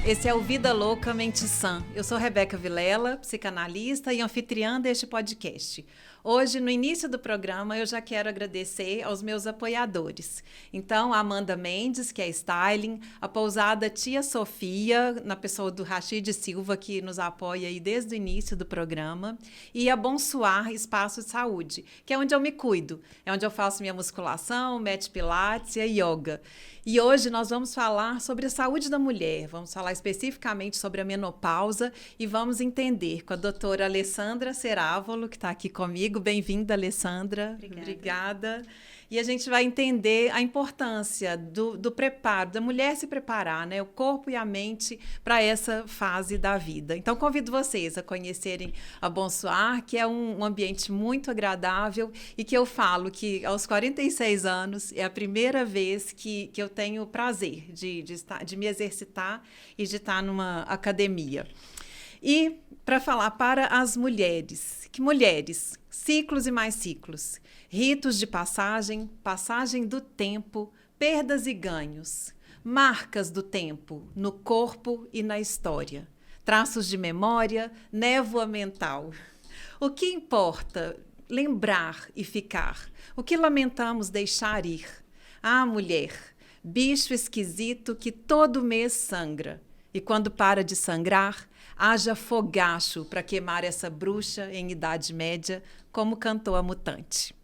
Esse é o Vida Louca Mente Sã. Eu sou Rebeca Vilela, psicanalista e anfitriã deste podcast. Hoje, no início do programa, eu já quero agradecer aos meus apoiadores. Então, a Amanda Mendes, que é styling, a pousada Tia Sofia, na pessoa do Rachid Silva, que nos apoia aí desde o início do programa, e a Bonsoir Espaço de Saúde, que é onde eu me cuido, é onde eu faço minha musculação, met pilates e a yoga. E hoje nós vamos falar sobre a saúde da mulher, vamos falar especificamente sobre a menopausa e vamos entender com a doutora Alessandra Serávolo, que está aqui comigo. Bem-vinda, Alessandra. Obrigada. E a gente vai entender a importância do preparo, da mulher se preparar, né? O corpo e a mente para essa fase da vida. Então, convido vocês a conhecerem a Bonsoir, que é um ambiente muito agradável e que eu falo que aos 46 anos é a primeira vez que eu tenho o prazer de me exercitar e de estar numa academia. E para falar para as mulheres, que mulheres, ciclos e mais ciclos, ritos de passagem, passagem do tempo, perdas e ganhos, marcas do tempo no corpo e na história, traços de memória, névoa mental. O que importa lembrar e ficar? O que lamentamos deixar ir? Ah, mulher, bicho esquisito que todo mês sangra. E quando para de sangrar, haja fogacho para queimar essa bruxa em idade média, como cantou a Mutante.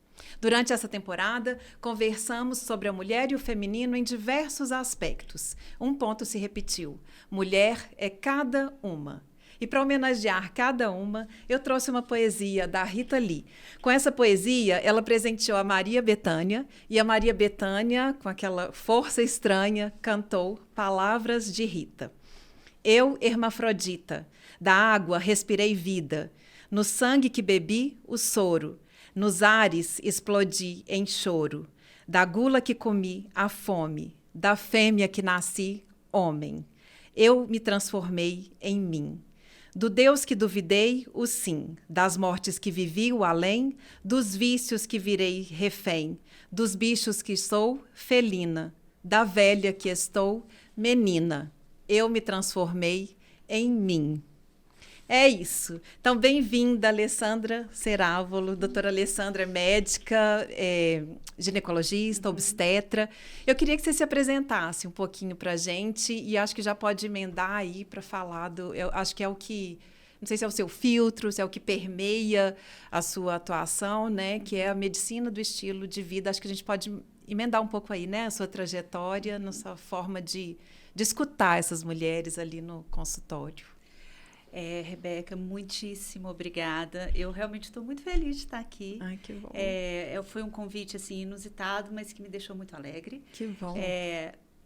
Durante essa temporada, conversamos sobre a mulher e o feminino em diversos aspectos. Um ponto se repetiu: mulher é cada uma. E para homenagear cada uma, eu trouxe uma poesia da Rita Lee. Com essa poesia, ela presenteou a Maria Bethânia, e a Maria Bethânia, com aquela força estranha, cantou Palavras de Rita. Eu, hermafrodita, da água respirei vida, no sangue que bebi, o soro, nos ares explodi em choro, da gula que comi, a fome, da fêmea que nasci, homem. Eu me transformei em mim. Do Deus que duvidei, o sim, das mortes que vivi, o além, dos vícios que virei refém, dos bichos que sou, felina, da velha que estou, menina. Eu me transformei em mim. É isso. Então, bem-vinda, Alessandra Serávolo. Doutora Alessandra é médica, ginecologista, obstetra. Eu queria que você se apresentasse um pouquinho para a gente e acho que já pode emendar aí para falar eu acho que é o que, não sei se é o seu filtro, se é o que permeia a sua atuação, né? Que é a medicina do estilo de vida. Acho que a gente pode emendar um pouco aí, né? A sua trajetória, nossa forma de escutar essas mulheres ali no consultório. Rebeca, muitíssimo obrigada. Eu realmente estou muito feliz de estar aqui. Ai, que bom. Foi um convite assim, inusitado, mas que me deixou muito alegre. Que bom.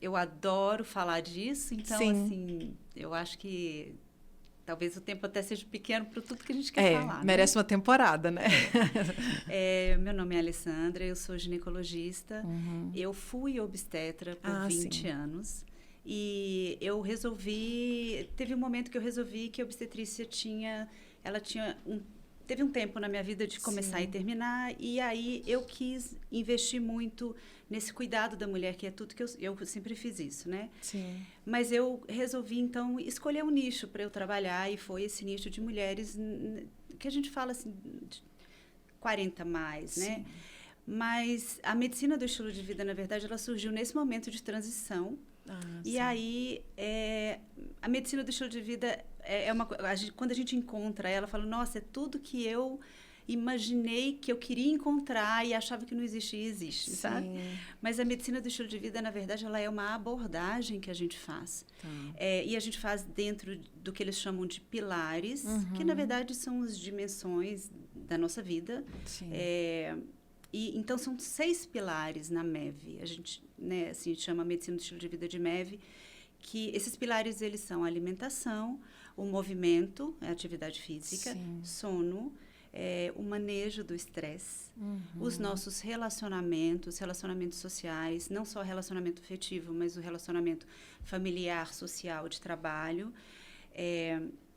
Eu adoro falar disso, então, Sim. assim, eu acho que talvez o tempo até seja pequeno para tudo que a gente quer falar. Merece uma temporada, né? Meu nome é Alessandra, eu sou ginecologista. Uhum. Eu fui obstetra por 20 anos. E eu teve um momento que eu resolvi que a obstetrícia teve um tempo na minha vida de começar e terminar, e aí eu quis investir muito nesse cuidado da mulher, que é tudo que eu sempre fiz isso, né? Sim. Mas eu resolvi, então, escolher um nicho para eu trabalhar, e foi esse nicho de mulheres que a gente fala assim, de 40 mais, Sim. né? Mas a medicina do estilo de vida, na verdade, ela surgiu nesse momento de transição. E aí, a medicina do estilo de vida quando a gente encontra ela, fala, nossa, é tudo que eu imaginei que eu queria encontrar e achava que não existia, existe, sabe? Mas a medicina do estilo de vida, na verdade, ela é uma abordagem que a gente faz. E a gente faz dentro do que eles chamam de pilares, que, na verdade, são as dimensões da nossa vida. Então, são 6 pilares na MEV. A gente, né, assim, chama a medicina do estilo de vida de MEV, que esses pilares, eles são a alimentação, o movimento, a atividade física, sono, o manejo do estresse, os nossos relacionamentos sociais, não só relacionamento afetivo, mas o relacionamento familiar, social, de trabalho,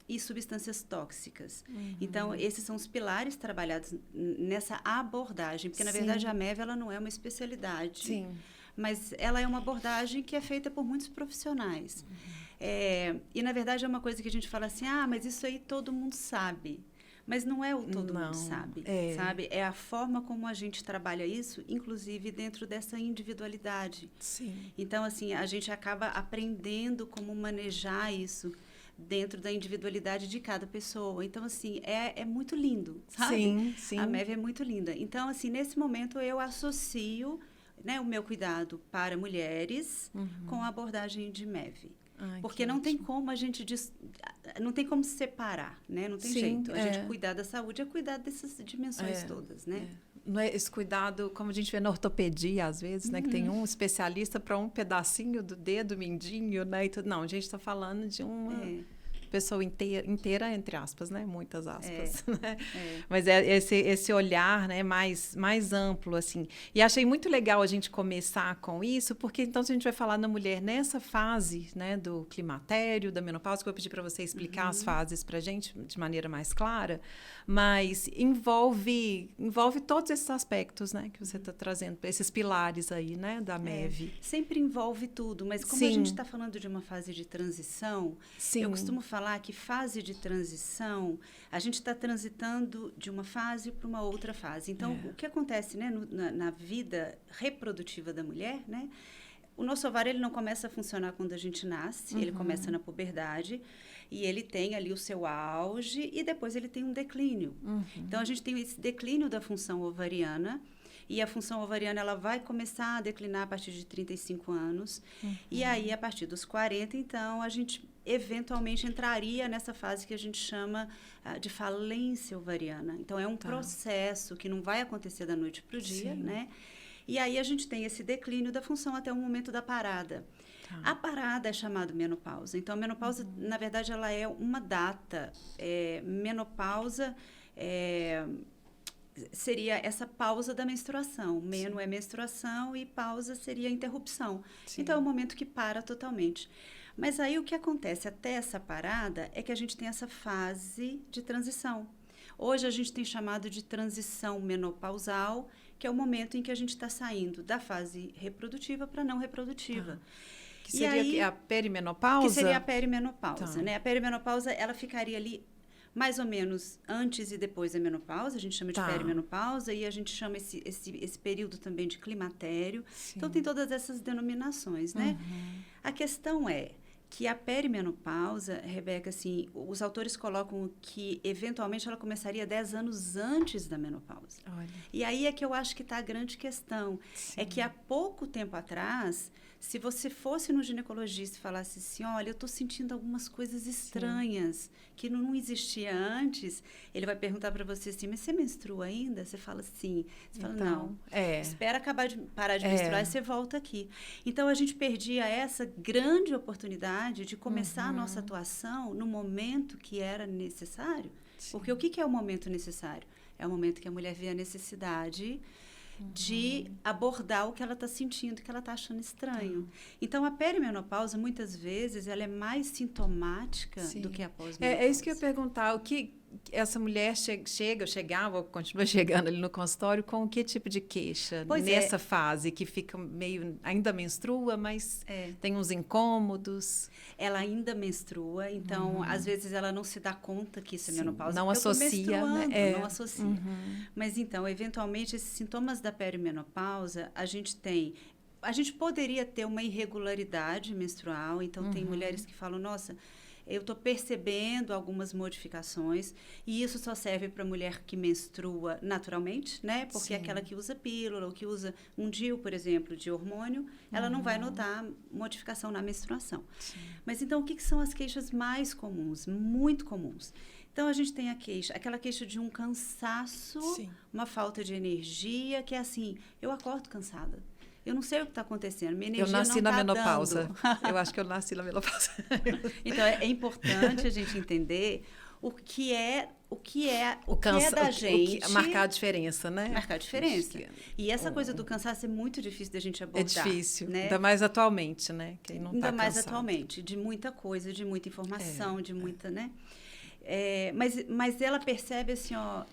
e substâncias tóxicas. Então, esses são os pilares trabalhados nessa abordagem, porque, na verdade, a MEV ela não é uma especialidade, mas ela é uma abordagem que é feita por muitos profissionais. E, na verdade, é uma coisa que a gente fala assim, mas isso aí todo mundo sabe. Mas não é o todo mundo sabe, sabe? É a forma como a gente trabalha isso, inclusive dentro dessa individualidade. Sim. Então, assim, a gente acaba aprendendo como manejar isso dentro da individualidade de cada pessoa. Então, assim, é muito lindo, sabe? Sim, sim. A MEV é muito linda. Então, assim, nesse momento eu associo, né, o meu cuidado para mulheres com a abordagem de MEV. Porque não tem como a gente não tem como separar, né? Não tem jeito. A gente cuidar da saúde é cuidar dessas dimensões todas, né? Não é esse cuidado, como a gente vê na ortopedia, às vezes, né? Que tem um especialista para um pedacinho do dedo, mindinho, né? E tudo. Não, a gente está falando de uma pessoa inteira, entre aspas, né? Muitas aspas, né? Mas esse olhar, né? mais amplo, assim. E achei muito legal a gente começar com isso, porque então se a gente vai falar na mulher nessa fase, né? Do climatério, da menopausa, que eu vou pedir para você explicar as fases para a gente de maneira mais clara, mas envolve todos esses aspectos, né? Que você está trazendo, esses pilares aí, né? Da MEV. Sempre envolve tudo, mas como a gente está falando de uma fase de transição, eu costumo falar que fase de transição, a gente está transitando de uma fase para uma outra fase. Então, o que acontece, né, na vida reprodutiva da mulher, né? O nosso ovário ele não começa a funcionar quando a gente nasce, ele começa na puberdade e ele tem ali o seu auge e depois ele tem um declínio. Então, a gente tem esse declínio da função ovariana. E a função ovariana ela vai começar a declinar a partir de 35 anos. E aí, a partir dos 40, então, a gente eventualmente entraria nessa fase que a gente chama de falência ovariana. Então, é um processo que não vai acontecer da noite para o dia, né? E aí, a gente tem esse declínio da função até o momento da parada. A parada é chamada menopausa. Então, a menopausa, na verdade, ela é uma data. Menopausa seria essa pausa da menstruação. Meno é menstruação e pausa seria a interrupção. Então, é um momento que para totalmente. Mas aí o que acontece até essa parada é que a gente tem essa fase de transição. Hoje a gente tem chamado de transição menopausal, que é o momento em que a gente está saindo da fase reprodutiva para não reprodutiva. Que seria a perimenopausa? Que seria a perimenopausa, né? A perimenopausa, ela ficaria ali mais ou menos antes e depois da menopausa, a gente chama de perimenopausa, e a gente chama esse período também de climatério. Então, tem todas essas denominações, né? A questão é que a perimenopausa, Rebeca, assim, os autores colocam que, eventualmente, ela começaria 10 anos antes da menopausa. Olha. E aí é que eu acho que está a grande questão. É que há pouco tempo atrás, se você fosse no ginecologista e falasse assim, olha, eu estou sentindo algumas coisas estranhas que não existia antes, ele vai perguntar para você assim, mas você menstrua ainda? Você fala sim. Você fala, não. Espera parar de menstruar e você volta aqui. Então, a gente perdia essa grande oportunidade de começar a nossa atuação no momento que era necessário. Porque o que é o momento necessário? É o momento que a mulher vê a necessidade de abordar o que ela está sentindo, que ela está achando estranho. Então, a perimenopausa, muitas vezes, ela é mais sintomática do que a pós-menopausa. É isso que eu ia perguntar. O que essa mulher chegava, ou continua chegando ali no consultório, com que tipo de queixa nessa fase, que fica meio... Ainda menstrua, mas tem uns incômodos? Ela ainda menstrua, então, às vezes, ela não se dá conta que isso é menopausa. Não associa, né? Não associa. Mas, então, eventualmente, esses sintomas da perimenopausa, a gente poderia ter uma irregularidade menstrual, então, tem mulheres que falam, nossa, eu estou percebendo algumas modificações, e isso só serve para mulher que menstrua naturalmente, né? Porque aquela que usa pílula, ou que usa um DIU, por exemplo, de hormônio, ela não vai notar modificação na menstruação. Mas, então, o que são as queixas mais comuns? Muito comuns. Então, a gente tem aquela queixa de um cansaço, uma falta de energia, que é assim, eu acordo cansada. Eu não sei o que está acontecendo, minha energia não está dando. Eu nasci na menopausa. Eu acho que eu nasci na menopausa. Então, é importante a gente entender o que é da gente. Marcar a diferença, né? Marcar a diferença. E essa coisa do cansaço é muito difícil da gente abordar. É difícil, né? Ainda mais atualmente, né? Quem não ainda tá mais cansado. Atualmente, de muita coisa, de muita informação, de muita, né? Mas ela percebe assim, ó,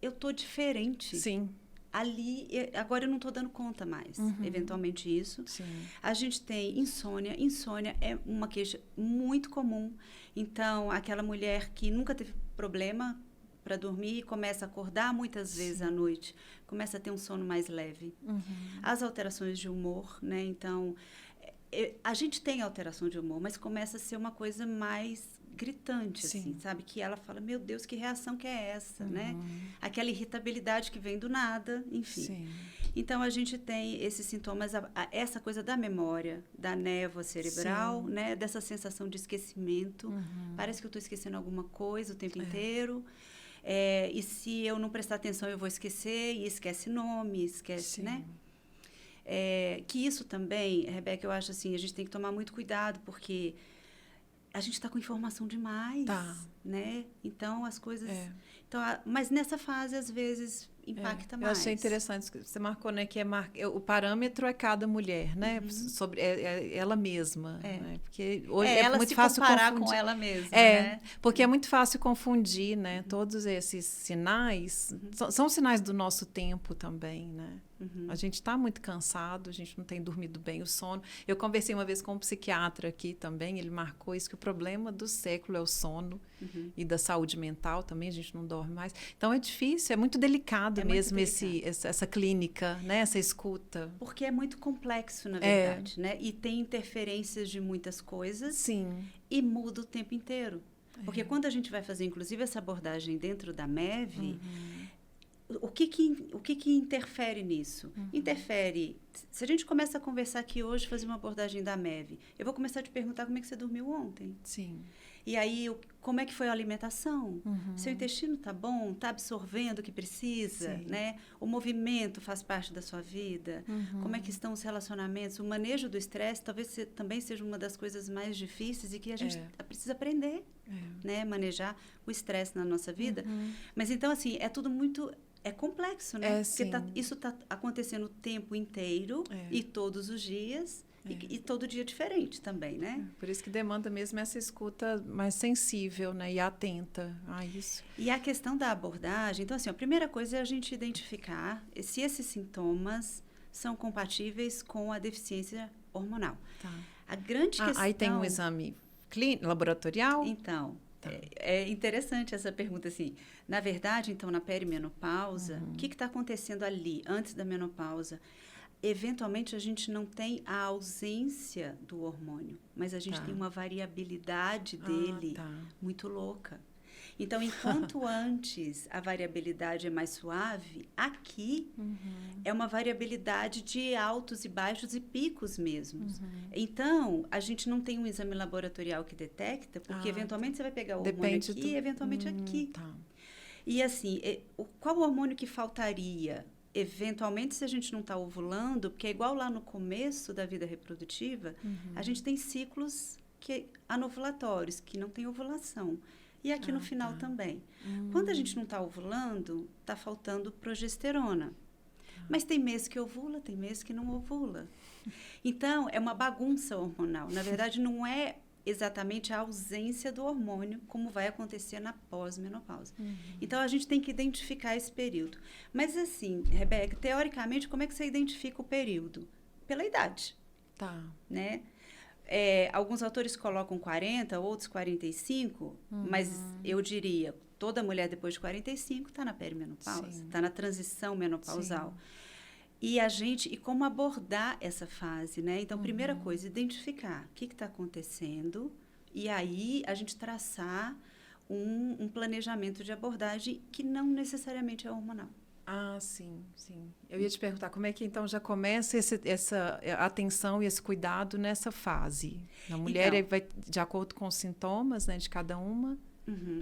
eu tô diferente. Sim. ali, agora eu não estou dando conta mais, eventualmente isso. Sim. A gente tem insônia. Insônia é uma queixa muito comum. Então, aquela mulher que nunca teve problema para dormir e começa a acordar muitas vezes à noite, começa a ter um sono mais leve. As alterações de humor, né? Então, a gente tem alteração de humor, mas começa a ser uma coisa mais gritante, assim, sabe? Que ela fala, meu Deus, que reação que é essa, né? Aquela irritabilidade que vem do nada, enfim. Sim. Então, a gente tem esses sintomas, essa coisa da memória, da névoa cerebral, né? Dessa sensação de esquecimento. Parece que eu estou esquecendo alguma coisa o tempo inteiro. E se eu não prestar atenção, eu vou esquecer, e esquece nome, esquece, né? Que isso também, Rebeca, eu acho assim, a gente tem que tomar muito cuidado, porque a gente está com informação demais, né? Então, as coisas... Então, mas nessa fase, às vezes, impacta mais. Eu achei interessante que você marcou, né? Que o parâmetro é cada mulher, né? Sobre ela mesma. Né? Porque hoje ela muito se fácil comparar confundir. com ela mesma, né? Porque é muito fácil confundir, né? Todos esses sinais são sinais do nosso tempo também, né? A gente está muito cansado, a gente não tem dormido bem o sono. Eu conversei uma vez com um psiquiatra aqui também, ele marcou isso, que o problema do século é o sono e da saúde mental também, a gente não dorme mais. Então é difícil, é muito delicado mesmo essa clínica, né? Essa escuta. Porque é muito complexo, na verdade, né? E tem interferências de muitas coisas. Sim. E muda o tempo inteiro. Porque quando a gente vai fazer, inclusive, essa abordagem dentro da MEV... O que interfere nisso? Interfere... Se a gente começa a conversar aqui hoje, fazer uma abordagem da MEV, eu vou começar a te perguntar como é que você dormiu ontem. Sim. E aí, como é que foi a alimentação? Seu intestino está bom? Está absorvendo o que precisa? Né? O movimento faz parte da sua vida? Como é que estão os relacionamentos? O manejo do estresse talvez também seja uma das coisas mais difíceis e que a gente precisa aprender, né? Manejar o estresse na nossa vida. Mas, então, assim, é tudo muito... É complexo, né? Porque isso está acontecendo o tempo inteiro e todos os dias. E todo dia diferente também, né? Por isso que demanda mesmo essa escuta mais sensível, né? E atenta a isso. E a questão da abordagem... Então, assim, a primeira coisa é a gente identificar se esses sintomas são compatíveis com a deficiência hormonal. A grande questão... Aí tem um exame laboratorial? Então... É interessante essa pergunta, assim. Na verdade, então, na perimenopausa, o que está acontecendo ali, antes da menopausa? Eventualmente, a gente não tem a ausência do hormônio, mas a gente tem uma variabilidade dele muito louca. Então, enquanto antes a variabilidade é mais suave, aqui é uma variabilidade de altos e baixos e picos mesmos. Então, a gente não tem um exame laboratorial que detecta, porque eventualmente você vai pegar o hormônio aqui e eventualmente aqui. E assim, qual hormônio que faltaria? Eventualmente, se a gente não está ovulando, porque é igual lá no começo da vida reprodutiva, a gente tem ciclos anovulatórios, que não tem ovulação. E aqui no final também. Quando a gente não está ovulando, está faltando progesterona. Mas tem mês que ovula, tem mês que não ovula. Então, é uma bagunça hormonal. Na verdade, não é exatamente a ausência do hormônio, como vai acontecer na pós-menopausa. Então, a gente tem que identificar esse período. Mas, assim, Rebeca, teoricamente, como é que você identifica o período? Pela idade. Né? Alguns autores colocam 40, outros 45, mas eu diria, toda mulher depois de 45 está na perimenopausa, está na transição menopausal. E como abordar essa fase, né? Então, primeira coisa, identificar o que está acontecendo e aí a gente traçar um planejamento de abordagem que não necessariamente é hormonal. Sim. Eu ia te perguntar, como é que então já começa essa atenção e esse cuidado nessa fase? A mulher vai de acordo com os sintomas, né, de cada uma?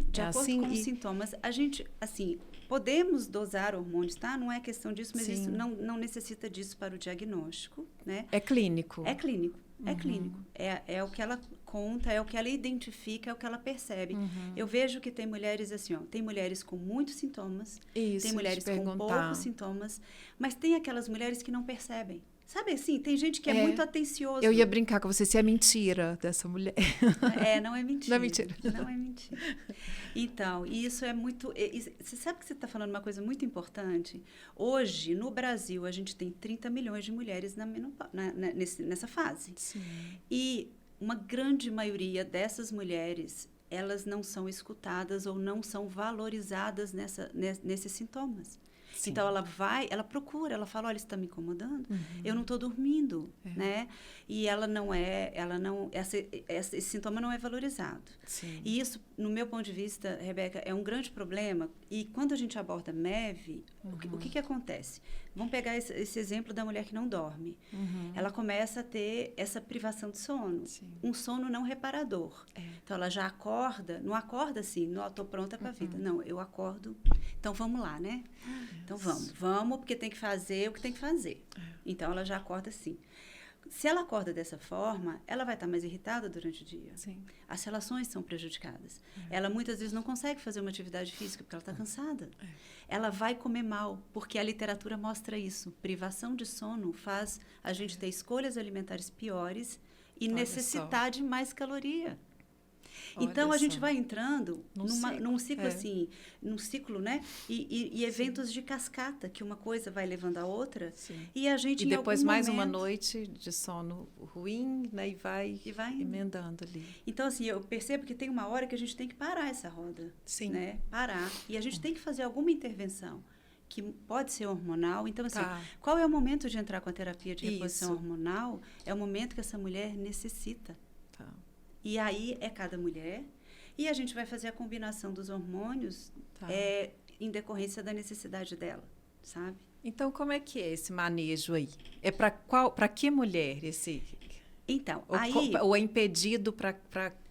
De acordo com os sintomas. A gente, assim, podemos dosar hormônios, tá? Não é questão disso, mas isso não necessita disso para o diagnóstico, né? É clínico. É clínico. É clínico. É o que ela conta, é o que ela identifica, é o que ela percebe. Eu vejo que tem mulheres assim, tem mulheres com muitos sintomas, tem mulheres com poucos sintomas, mas tem aquelas mulheres que não percebem. Sabe assim, tem gente que é muito atencioso. Eu ia brincar com você se é mentira dessa mulher. Não é mentira. Não é mentira. Não é mentira. Então, isso é muito... Você sabe que você está falando uma coisa muito importante? Hoje, no Brasil, a gente tem 30 milhões de mulheres nessa fase. Sim. E uma grande maioria dessas mulheres, elas não são escutadas ou não são valorizadas nesses sintomas. Sim. Então, ela procura, ela fala, olha, isso está me incomodando, eu não estou dormindo, né? E esse sintoma não é valorizado. Sim. E isso, no meu ponto de vista, Rebeca, é um grande problema. E quando a gente aborda MEV, o que acontece? Vamos pegar esse exemplo da mulher que não dorme. Ela começa a ter essa privação de sono. Sim. Um sono não reparador. Então, ela já acorda, não acorda assim, não, estou pronta para a vida. Não, eu acordo, então vamos lá, né? Então, vamos, porque tem que fazer o que tem que fazer. Então, ela já acorda assim. Se ela acorda dessa forma, ela vai estar mais irritada durante o dia. Sim. As relações são prejudicadas. Ela, muitas vezes, não consegue fazer uma atividade física porque ela está cansada. Ela vai comer mal, porque a literatura mostra isso. Privação de sono faz a gente ter escolhas alimentares piores e necessitar de mais caloria. Então, a gente vai entrando num ciclo assim, num ciclo, né? E eventos de cascata, que uma coisa vai levando a outra. Sim. E a gente, e depois mais uma noite de sono ruim, né? E vai emendando ali. Então, assim, eu percebo que tem uma hora que a gente tem que parar essa roda. Sim. Né? Parar. E a gente tem que fazer alguma intervenção, que pode ser hormonal. Então, assim, qual é o momento de entrar com a terapia de reposição hormonal? É o momento que essa mulher necessita. E aí é cada mulher. E a gente vai fazer a combinação dos hormônios em decorrência da necessidade dela, sabe? Então, como é que é esse manejo aí? É para que mulher esse? Então, ou é impedido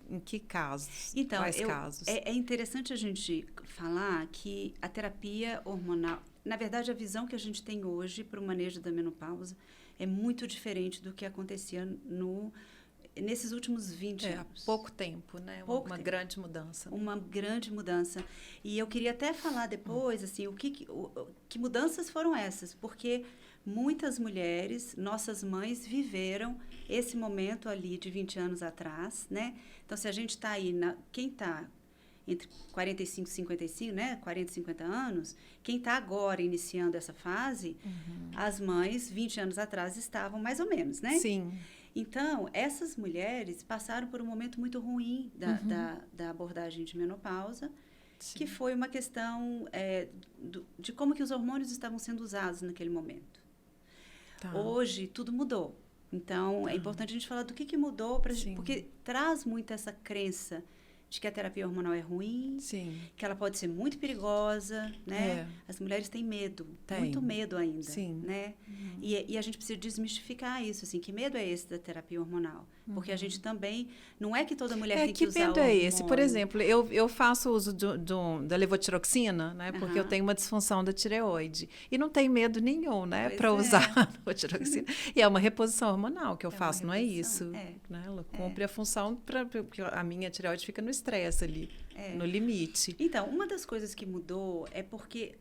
em que casos? Então, quais casos? É interessante a gente falar que a terapia hormonal, na verdade, a visão que a gente tem hoje para o manejo da menopausa é muito diferente do que acontecia nesses últimos 20 anos. Há pouco tempo, né? Uma grande mudança. Uma grande mudança. E eu queria até falar depois, assim, que mudanças foram essas? Porque muitas mulheres, nossas mães, viveram esse momento ali de 20 anos atrás, né? Então, se a gente está aí, quem está entre 45 e 55, né? 40 e 50 anos, quem está agora iniciando essa fase, as mães, 20 anos atrás, estavam mais ou menos, né? Sim. Então, essas mulheres passaram por um momento muito ruim da abordagem de menopausa, que foi uma questão de como que os hormônios estavam sendo usados naquele momento. Hoje, tudo mudou. Então, é importante a gente falar do que mudou, porque traz muito essa crença de que a terapia hormonal é ruim, que ela pode ser muito perigosa, né? As mulheres têm medo, muito medo ainda, né? E a gente precisa desmistificar isso, assim, que medo é esse da terapia hormonal? Porque a gente também, não é que toda mulher tem que usar o hormônio. Que medo é esse? Por exemplo, eu faço uso da levotiroxina, né? Porque eu tenho uma disfunção da tireoide. E não tenho medo nenhum, né? Para usar a levotiroxina. E é uma reposição hormonal que eu faço, não é isso? Né? Ela cumpre a função, porque a minha tireoide fica no estresse ali, no limite. Então, uma das coisas que mudou é porque,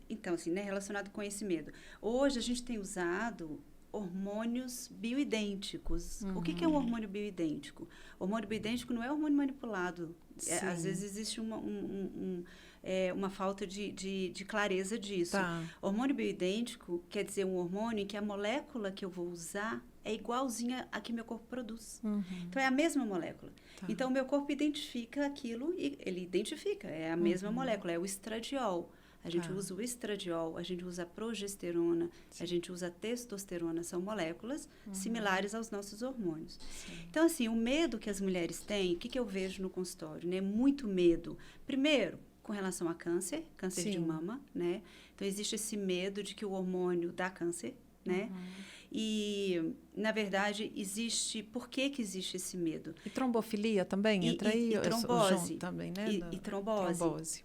então, assim, né, relacionado com esse medo. Hoje, a gente tem usado hormônios bioidênticos. O que é um hormônio bioidêntico? O hormônio bioidêntico não é hormônio manipulado. Às vezes existe uma falta de clareza disso. Hormônio bioidêntico quer dizer um hormônio em que a molécula que eu vou usar é igualzinha a que meu corpo produz. Então, é a mesma molécula. Então, o meu corpo identifica aquilo e ele identifica. É a mesma molécula, é o estradiol. A gente usa o estradiol, a gente usa a progesterona, a gente usa a testosterona. São moléculas similares aos nossos hormônios. Então, assim, o medo que as mulheres têm, o que eu vejo no consultório? Né? Muito medo. Primeiro, com relação a câncer de mama, né? Então, existe esse medo de que o hormônio dá câncer, né? E, na verdade, por que existe esse medo? E trombofilia também entra aí? E trombose. Também, né? E trombose.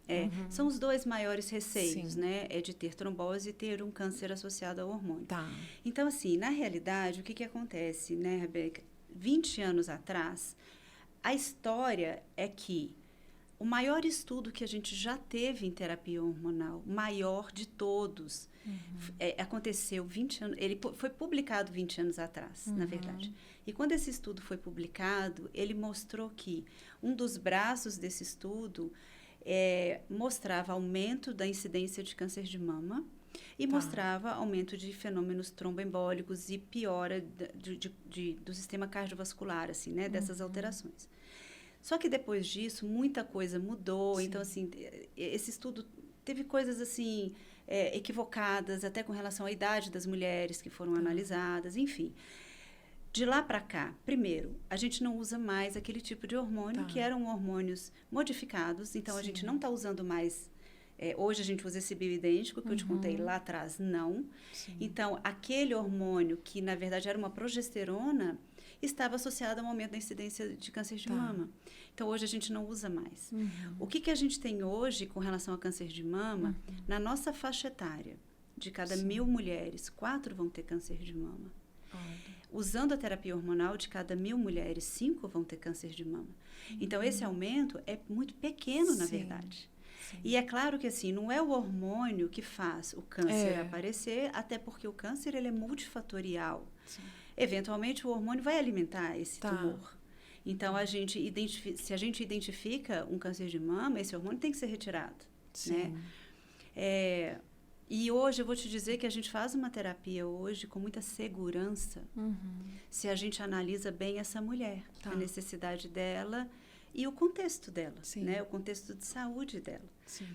São os dois maiores receios, né? É de ter trombose e ter um câncer associado ao hormônio. Então, assim, na realidade, o que acontece, né, Rebeca? 20 anos atrás, a história é que o maior estudo que a gente já teve em terapia hormonal, maior de todos, aconteceu 20 anos, ele foi publicado 20 anos atrás, na verdade. E quando esse estudo foi publicado, ele mostrou que um dos braços desse estudo mostrava aumento da incidência de câncer de mama e mostrava aumento de fenômenos tromboembólicos e piora do sistema cardiovascular, assim, né, dessas alterações. Só que depois disso, muita coisa mudou. Sim. Então, assim, esse estudo teve coisas, assim, equivocadas, até com relação à idade das mulheres que foram analisadas, enfim. De lá para cá, primeiro, a gente não usa mais aquele tipo de hormônio, que eram hormônios modificados. Então, a gente não está usando mais... hoje a gente usa esse bioidêntico, que eu te contei lá atrás, não. Sim. Então, aquele hormônio que, na verdade, era uma progesterona, estava associado ao aumento da incidência de câncer de mama. Então, hoje a gente não usa mais. O que a gente tem hoje com relação a câncer de mama? Na nossa faixa etária, de cada 1.000 mulheres, 4 vão ter câncer de mama. Usando a terapia hormonal, de cada 1.000 mulheres, 5 vão ter câncer de mama. Então, esse aumento é muito pequeno, na verdade. Sim. E é claro que, assim, não é o hormônio que faz o câncer aparecer, até porque o câncer, ele é multifatorial. Sim. Eventualmente, o hormônio vai alimentar esse tumor. Então, se a gente identifica um câncer de mama, esse hormônio tem que ser retirado. Sim. Né? E hoje, eu vou te dizer que a gente faz uma terapia hoje com muita segurança, se a gente analisa bem essa mulher, a necessidade dela e o contexto dela, né? O contexto de saúde dela. Sim.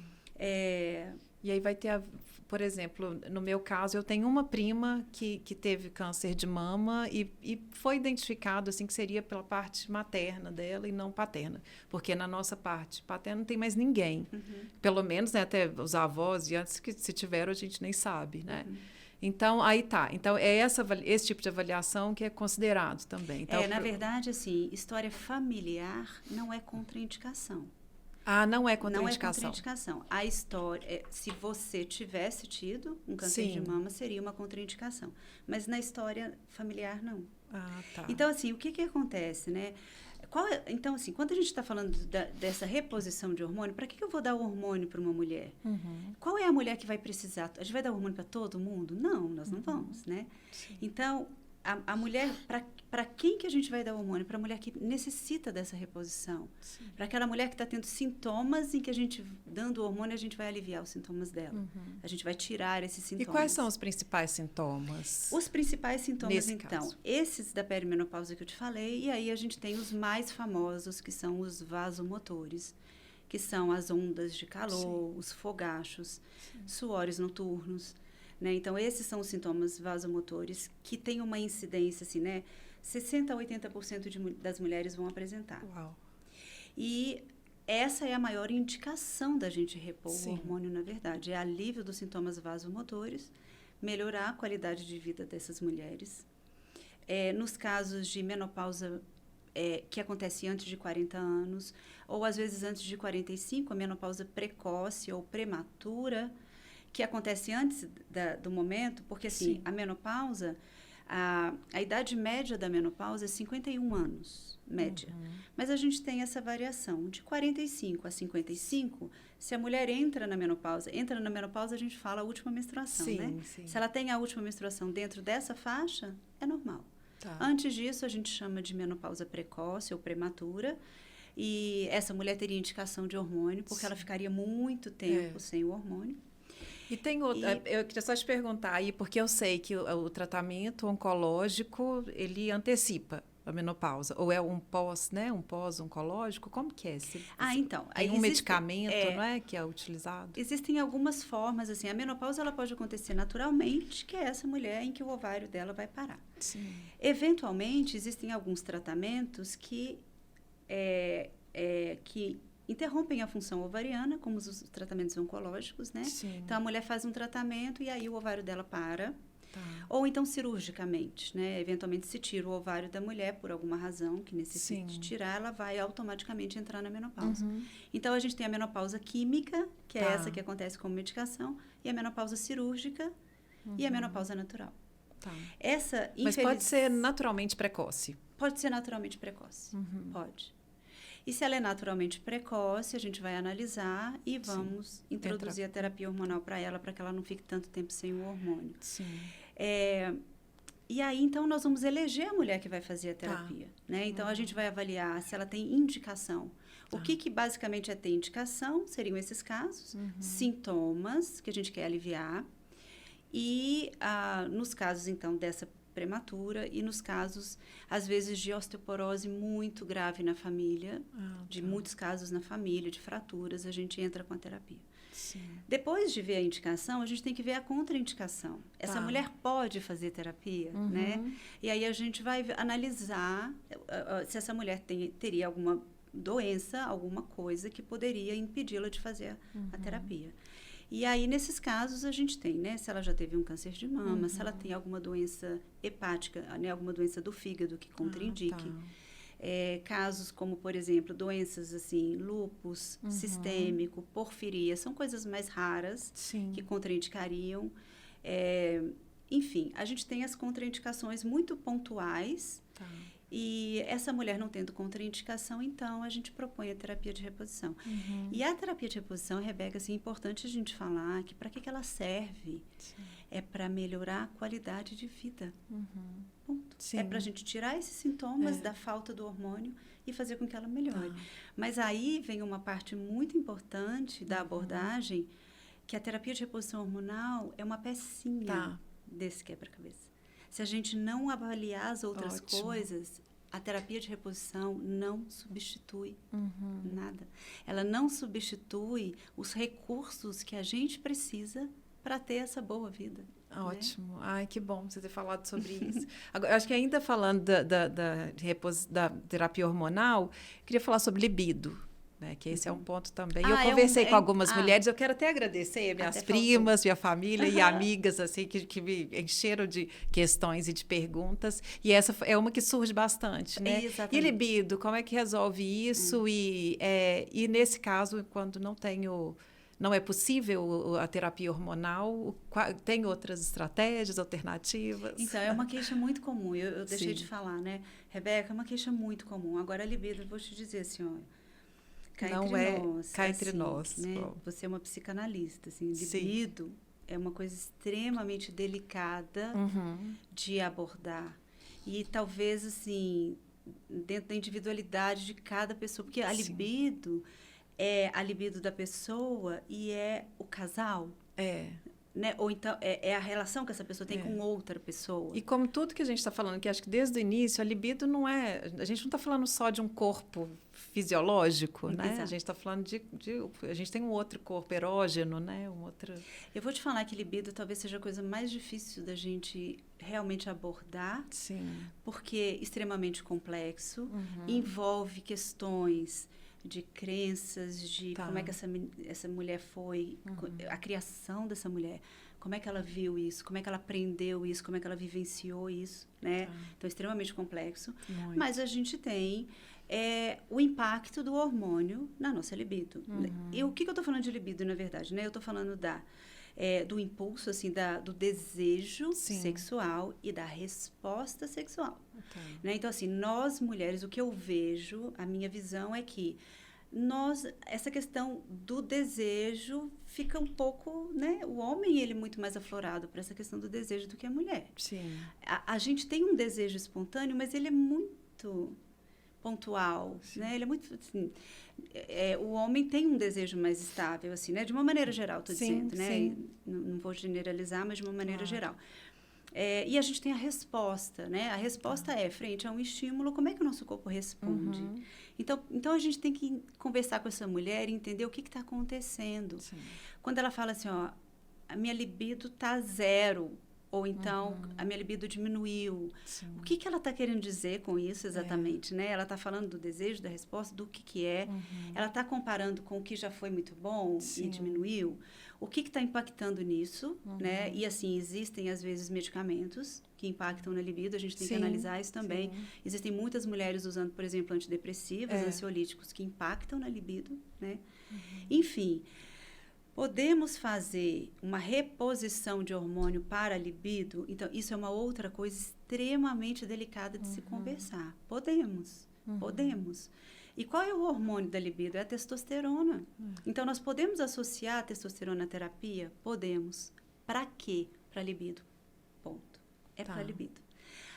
E aí vai ter, por exemplo, no meu caso, eu tenho uma prima que teve câncer de mama e foi identificado assim que seria pela parte materna dela e não paterna. Porque na nossa parte paterna não tem mais ninguém. Pelo menos, né, até os avós, e antes que se tiveram, a gente nem sabe, né? Então, aí tá. Então, é esse tipo de avaliação que é considerado também. Então, na verdade, assim, história familiar não é contraindicação. Não é contraindicação. Não é contraindicação. A história, se você tivesse tido um câncer de mama, seria uma contraindicação. Mas na história familiar, não. Tá. Então, assim, o que acontece, né? Então, assim, quando a gente está falando dessa reposição de hormônio, para que eu vou dar o hormônio para uma mulher? Qual é a mulher que vai precisar? A gente vai dar hormônio para todo mundo? Não, nós não vamos, né? Sim. Então, a mulher, para quem que a gente vai dar o hormônio? Para a mulher que necessita dessa reposição. Para aquela mulher que está tendo sintomas e que a gente, dando o hormônio, a gente vai aliviar os sintomas dela. A gente vai tirar esses sintomas. E quais são os principais sintomas? Os principais sintomas, nesse então, caso? Esses da perimenopausa que eu te falei, e aí a gente tem os mais famosos, que são os vasomotores, que são as ondas de calor, os fogachos, suores noturnos. Né? Então, esses são os sintomas vasomotores que têm uma incidência, assim, né? 60% a 80% das mulheres vão apresentar. Uau. E essa é a maior indicação da gente repor o hormônio, na verdade. É alívio dos sintomas vasomotores, melhorar a qualidade de vida dessas mulheres. Nos casos de menopausa que acontece antes de 40 anos, ou às vezes antes de 45, a menopausa precoce ou prematura, que acontece antes do momento, porque assim, a menopausa, a idade média da menopausa é 51 anos, média. Mas a gente tem essa variação, de 45 a 55, se a mulher entra na menopausa, a gente fala a última menstruação, né? Sim. Se ela tem a última menstruação dentro dessa faixa, é normal. Antes disso, a gente chama de menopausa precoce ou prematura, e essa mulher teria indicação de hormônio, porque ela ficaria muito tempo sem o hormônio. E tem outro, eu queria só te perguntar aí, porque eu sei que o tratamento oncológico, ele antecipa a menopausa, ou é um pós-oncológico, como que é? Então. Tem um medicamento, não é, que é utilizado? Existem algumas formas, assim, a menopausa ela pode acontecer naturalmente, que é essa mulher em que o ovário dela vai parar. Sim. Eventualmente, existem alguns tratamentos que interrompem a função ovariana, como os tratamentos oncológicos, né? Sim. Então, a mulher faz um tratamento e aí o ovário dela para. Ou então, cirurgicamente, né? Eventualmente, se tira o ovário da mulher por alguma razão que necessite tirar, ela vai automaticamente entrar na menopausa. Então, a gente tem a menopausa química, que é essa que acontece com medicação, e a menopausa cirúrgica e a menopausa natural. Mas pode ser naturalmente precoce? Pode ser naturalmente precoce, pode. E se ela é naturalmente precoce, a gente vai analisar e vamos introduzir a terapia hormonal para ela, para que ela não fique tanto tempo sem o hormônio. Sim. E aí, então, nós vamos eleger a mulher que vai fazer a terapia, né? Então, a gente vai avaliar se ela tem indicação. O que basicamente é ter indicação? Seriam esses casos. Sintomas que a gente quer aliviar. E nos casos, então, dessa prematura e nos casos, às vezes, de osteoporose muito grave na família, de muitos casos na família, de fraturas, a gente entra com a terapia. Sim. Depois de ver a indicação, a gente tem que ver a contraindicação. Essa mulher pode fazer terapia, né? E aí a gente vai analisar se essa mulher teria alguma doença, alguma coisa que poderia impedi-la de fazer a terapia. E aí, nesses casos, a gente tem, né? Se ela já teve um câncer de mama, se ela tem alguma doença hepática, né? Alguma doença do fígado que contraindique. Casos como, por exemplo, doenças assim, lúpus sistêmico, porfiria, são coisas mais raras que contraindicariam. Enfim, a gente tem as contraindicações muito pontuais. E essa mulher não tendo contraindicação, então a gente propõe a terapia de reposição. E a terapia de reposição, Rebeca, assim, é importante a gente falar que para que ela serve? É para melhorar a qualidade de vida. Ponto. É para a gente tirar esses sintomas da falta do hormônio e fazer com que ela melhore. Mas aí vem uma parte muito importante da abordagem, que a terapia de reposição hormonal é uma pecinha desse quebra-cabeça. Se a gente não avaliar as outras coisas, a terapia de reposição não substitui nada. Ela não substitui os recursos que a gente precisa para ter essa boa vida. Ótimo. Né? Ai, que bom você ter falado sobre isso. Agora, acho que ainda falando da terapia hormonal, queria falar sobre libido. Né, que esse é um ponto também. Eu conversei com algumas mulheres, eu quero até agradecer minhas primas, minha família e amigas assim que me encheram de questões e de perguntas. E essa é uma que surge bastante, né? Exatamente. E libido, como é que resolve isso? E nesse caso, quando não é possível a terapia hormonal, tem outras estratégias, alternativas? Então, é uma queixa muito comum. Eu deixei de falar, né? Rebeca, é uma queixa muito comum. Agora, a libido, eu vou te dizer assim, ó, cá entre nós, né? Você é uma psicanalista, assim, libido é uma coisa extremamente delicada de abordar. E talvez, assim, dentro da individualidade de cada pessoa, porque a libido é a libido da pessoa e é o casal. Né? Ou então, é a relação que essa pessoa tem com outra pessoa. E como tudo que a gente está falando, que acho que desde o início, a libido não é... A gente não está falando só de um corpo fisiológico, né? A gente está falando a gente tem um outro corpo erógeno, né? Eu vou te falar que libido talvez seja a coisa mais difícil da gente realmente abordar. Porque é extremamente complexo, envolve questões de crenças, de como é que essa mulher foi, a criação dessa mulher, como é que ela viu isso, como é que ela aprendeu isso, como é que ela vivenciou isso, né? Então, é extremamente complexo. Mas a gente tem o impacto do hormônio na nossa libido. E o que eu estou falando de libido, na verdade? Né? Eu estou falando do impulso, assim, do desejo sexual e da resposta sexual. Né? Então, assim, nós mulheres, o que eu vejo, a minha visão é que essa questão do desejo fica um pouco, né? O homem, ele é muito mais aflorado para essa questão do desejo do que a mulher. A gente tem um desejo espontâneo, mas ele é muito pontual, né? Ele é muito, assim, o homem tem um desejo mais estável, assim, né? De uma maneira geral, estou dizendo, né? Não vou generalizar, mas de uma maneira geral. E a gente tem a resposta, né? A resposta frente a um estímulo, como é que o nosso corpo responde? Então, a gente tem que conversar com essa mulher e entender o que está acontecendo. Quando ela fala assim, ó, a minha libido está 0, ou então a minha libido diminuiu. O que ela está querendo dizer com isso exatamente? Né? Ela está falando do desejo, da resposta, do que é. Ela está comparando com o que já foi muito bom e diminuiu. O que está impactando nisso? Né? E, assim, existem, às vezes, medicamentos que impactam na libido. A gente tem que analisar isso também. Existem muitas mulheres usando, por exemplo, antidepressivos, ansiolíticos, que impactam na libido. Né? Enfim... Podemos fazer uma reposição de hormônio para a libido? Então, isso é uma outra coisa extremamente delicada de se conversar. Podemos. E qual é o hormônio da libido? É a testosterona. Então, nós podemos associar a testosterona à terapia? Podemos. Para quê? Para libido. Ponto. É para libido.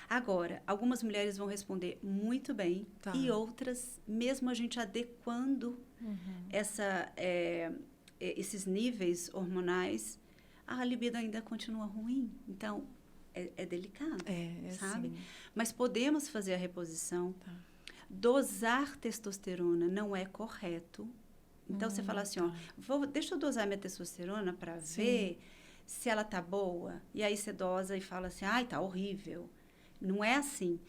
Agora, algumas mulheres vão responder muito bem e outras, mesmo a gente adequando esses níveis hormonais, a libido ainda continua ruim. Então, é delicado, sabe? Sim. Mas podemos fazer a reposição. Dosar testosterona não é correto. Então, você fala assim, deixa eu dosar minha testosterona para ver se ela tá boa. E aí você dosa e fala assim, ai, tá horrível. Não é assim.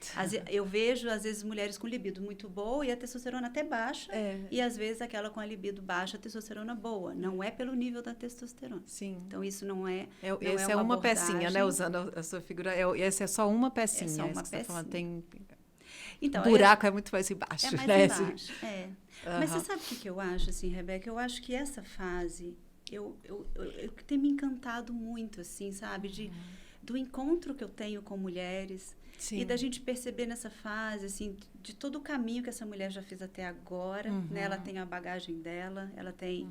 Eu vejo, às vezes, mulheres com libido muito boa e a testosterona até baixa. E, às vezes, aquela com a libido baixa, a testosterona boa. Não é pelo nível da testosterona. Sim. Então, isso não é essa é uma pecinha, né? Usando a sua figura. Essa é só uma pecinha. É só uma pecinha. Tá falando. Tem... Então, o buraco é muito mais embaixo. É mais embaixo, Mas você sabe o que eu acho, assim, Rebeca? Eu acho que essa fase, eu tem me encantado muito, assim, sabe? Do encontro que eu tenho com mulheres. Sim. E da gente perceber nessa fase, assim, de todo o caminho que essa mulher já fez até agora, né? Ela tem a bagagem dela, ela tem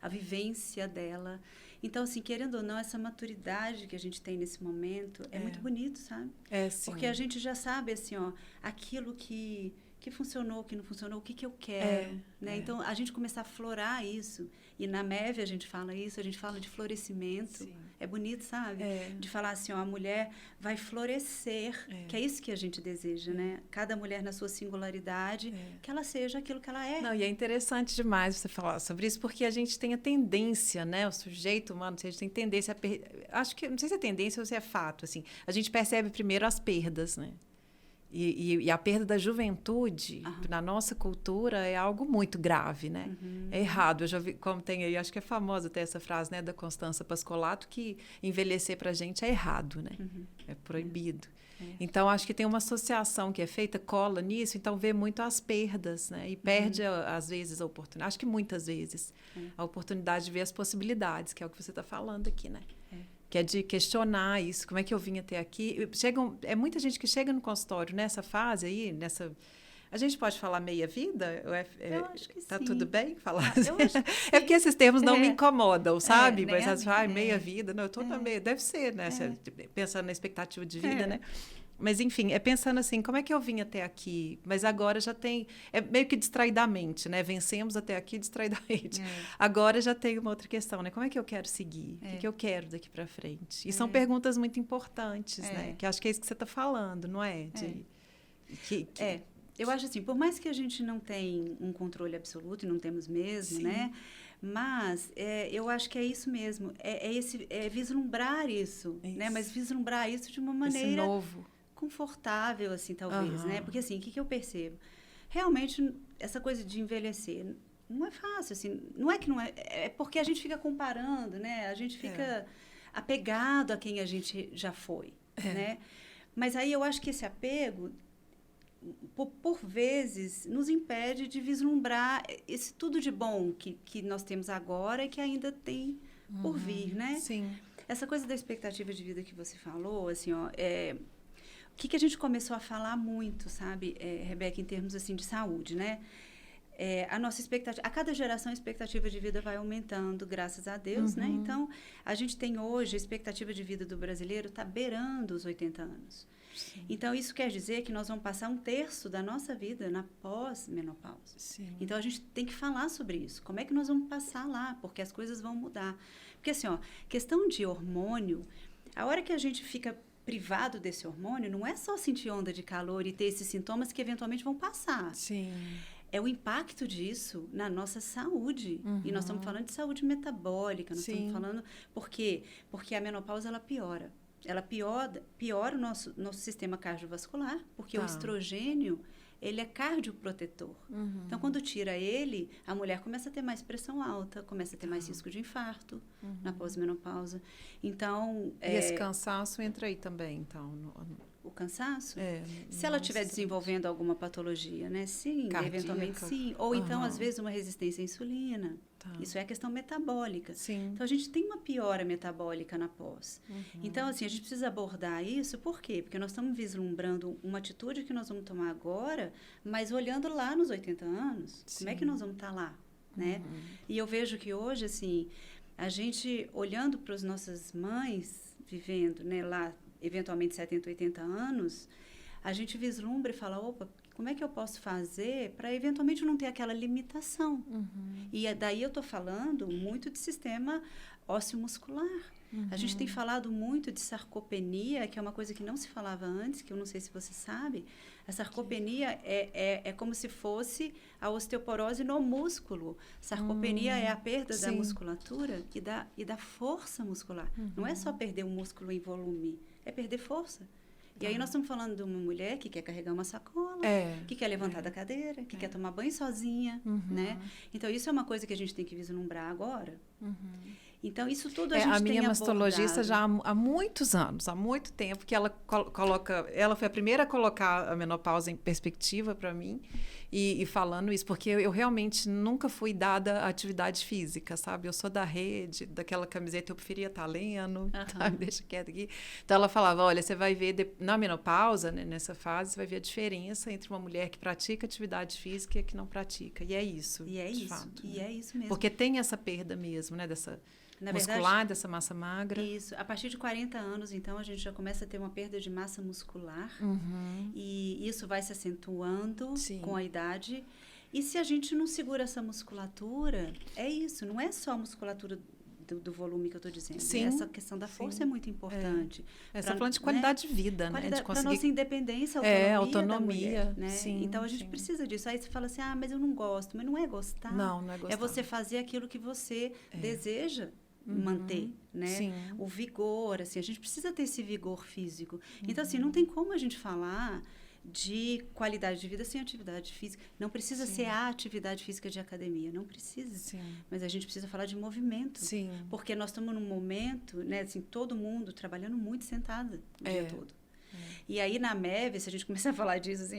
a vivência dela. Então, assim, querendo ou não, essa maturidade que a gente tem nesse momento é muito bonito, sabe? Sim. Porque a gente já sabe, assim, aquilo que funcionou, que não funcionou, o que eu quero, né? Então, a gente começar a florar isso. E na MEV a gente fala isso, a gente fala de florescimento. Sim. É bonito, sabe? De falar assim, a mulher vai florescer, que é isso que a gente deseja, né? Cada mulher na sua singularidade, que ela seja aquilo que ela é. Não, e é interessante demais você falar sobre isso, porque a gente tem a tendência, né? O sujeito humano, a gente tem tendência acho que, não sei se é tendência ou se é fato, assim. A gente percebe primeiro as perdas, né? E a perda da juventude, na nossa cultura, é algo muito grave, né? É errado. Eu já vi, como tem aí, acho que é famosa até essa frase, né, da Constança Pascolato, que envelhecer pra gente é errado, né? É proibido. Então, acho que tem uma associação que é feita, cola nisso, então vê muito as perdas, né? E perde, às vezes, a oportunidade, acho que muitas vezes, a oportunidade de ver as possibilidades, que é o que você está falando aqui, né? Que é de questionar isso, como é que eu vim até aqui. É muita gente que chega no consultório nessa fase aí, A gente pode falar meia-vida? Eu acho que tá sim. Tudo bem falar? Eu acho que sim. É porque esses termos não me incomodam, sabe? Mas as meia-vida, não, eu tô na meia. Deve ser, né? Pensando na expectativa de vida, né? Mas, enfim, pensando assim, como é que eu vim até aqui? Mas agora já tem... É meio que distraidamente, né? Vencemos até aqui distraidamente. Agora já tem uma outra questão, né? Como é que eu quero seguir? O que eu quero daqui para frente? E são perguntas muito importantes, né? Que acho que é isso que você está falando, não é? Eu acho assim, por mais que a gente não tenha um controle absoluto, e não temos mesmo, né? Mas eu acho que é isso mesmo. É vislumbrar isso, né? Mas vislumbrar isso de uma maneira... Esse novo... confortável, assim, talvez, né? Porque, assim, o que eu percebo? Realmente, essa coisa de envelhecer não é fácil, assim. Não é que não é... É porque a gente fica comparando, né? A gente fica apegado a quem a gente já foi, né? Mas aí eu acho que esse apego, por vezes, nos impede de vislumbrar esse tudo de bom que nós temos agora e que ainda tem por vir, né? Sim. Essa coisa da expectativa de vida que você falou, assim, o que a gente começou a falar muito, sabe, Rebeca, em termos assim de saúde, né? A nossa expectativa, a cada geração a expectativa de vida vai aumentando, graças a Deus, né? Então, a gente tem hoje, a expectativa de vida do brasileiro está beirando os 80 anos. Sim. Então, isso quer dizer que nós vamos passar 1/3 da nossa vida na pós-menopausa. Sim. Então, a gente tem que falar sobre isso. Como é que nós vamos passar lá? Porque as coisas vão mudar. Porque, assim, questão de hormônio, a hora que a gente fica privado desse hormônio, não é só sentir onda de calor e ter esses sintomas que eventualmente vão passar. Sim. É o impacto disso na nossa saúde. E nós estamos falando de saúde metabólica, nós estamos falando... Por quê? Porque a menopausa, ela piora. Ela piora o nosso sistema cardiovascular, porque o estrogênio, ele é cardioprotetor. Então, quando tira ele, a mulher começa a ter mais pressão alta, começa a ter mais risco de infarto na pós-menopausa. Então... E esse cansaço entra aí também, então? o cansaço? Se Nossa. ela estiver desenvolvendo alguma patologia, né? Sim, cardíaca. Eventualmente sim. Ou então, às vezes, uma resistência à insulina. Tá. Isso é a questão metabólica. Sim. Então, a gente tem uma piora metabólica na pós. Então, assim, a gente precisa abordar isso. Por quê? Porque nós estamos vislumbrando uma atitude que nós vamos tomar agora, mas olhando lá nos 80 anos. Sim. Como é que nós vamos estar lá? Né? E eu vejo que hoje, assim, a gente olhando para as nossas mães, vivendo, né, lá, eventualmente 70, 80 anos, a gente vislumbra e fala, opa, como é que eu posso fazer para eventualmente não ter aquela limitação? E daí eu estou falando muito de sistema ósseo-muscular. A gente tem falado muito de sarcopenia, que é uma coisa que não se falava antes, que eu não sei se você sabe. A sarcopenia é como se fosse a osteoporose no músculo. Sarcopenia é a perda da musculatura e da força muscular. Não é só perder o músculo em volume, é perder força. E aí nós estamos falando de uma mulher que quer carregar uma sacola, que quer levantar da cadeira, que quer tomar banho sozinha, né? Então, isso é uma coisa que a gente tem que vislumbrar agora. Então, isso tudo a gente tem abordado. A minha mastologista já há muitos anos, há muito tempo, que ela coloca... Ela foi a primeira a colocar a menopausa em perspectiva para mim e falando isso, porque eu realmente nunca fui dada a atividade física, sabe? Eu sou da rede, daquela camiseta, eu preferia estar lendo, sabe? Deixa quieto aqui. Então, ela falava, olha, você vai ver, na menopausa, né, nessa fase, você vai ver a diferença entre uma mulher que pratica atividade física e a que não pratica. E é isso, de fato. E é isso mesmo. Porque tem essa perda mesmo, né, dessa... muscular, dessa massa magra. Isso. A partir de 40 anos, então, a gente já começa a ter uma perda de massa muscular. E isso vai se acentuando com a idade. E se a gente não segura essa musculatura, é isso. Não é só a musculatura do volume que eu estou dizendo. Essa questão da força é muito importante. Você está falando de qualidade de vida, né? De conseguir... Para nossa independência, autonomia da mulher, né? Então, a gente precisa disso. Aí você fala assim, mas eu não gosto. Mas não é gostar. Não é gostar. É você fazer aquilo que você deseja manter, né? O vigor, assim, a gente precisa ter esse vigor físico. Então, assim, não tem como a gente falar de qualidade de vida sem atividade física. Não precisa ser a atividade física de academia, não precisa. Mas a gente precisa falar de movimento. Porque nós estamos num momento, né, assim, todo mundo trabalhando muito sentada o dia todo. E aí, na MEV, se a gente começar a falar disso, assim,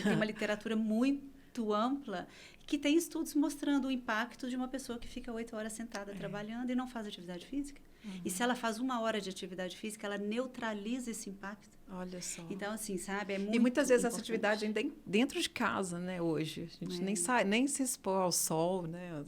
tem uma literatura muito ampla que tem estudos mostrando o impacto de uma pessoa que fica 8 horas sentada trabalhando e não faz atividade física. E se ela faz 1 hora de atividade física, ela neutraliza esse impacto. Olha só. Então, assim, sabe, é muito E muitas vezes importante. essa atividade ainda é dentro de casa, né, hoje. A gente nem sai, nem se expor ao sol, né?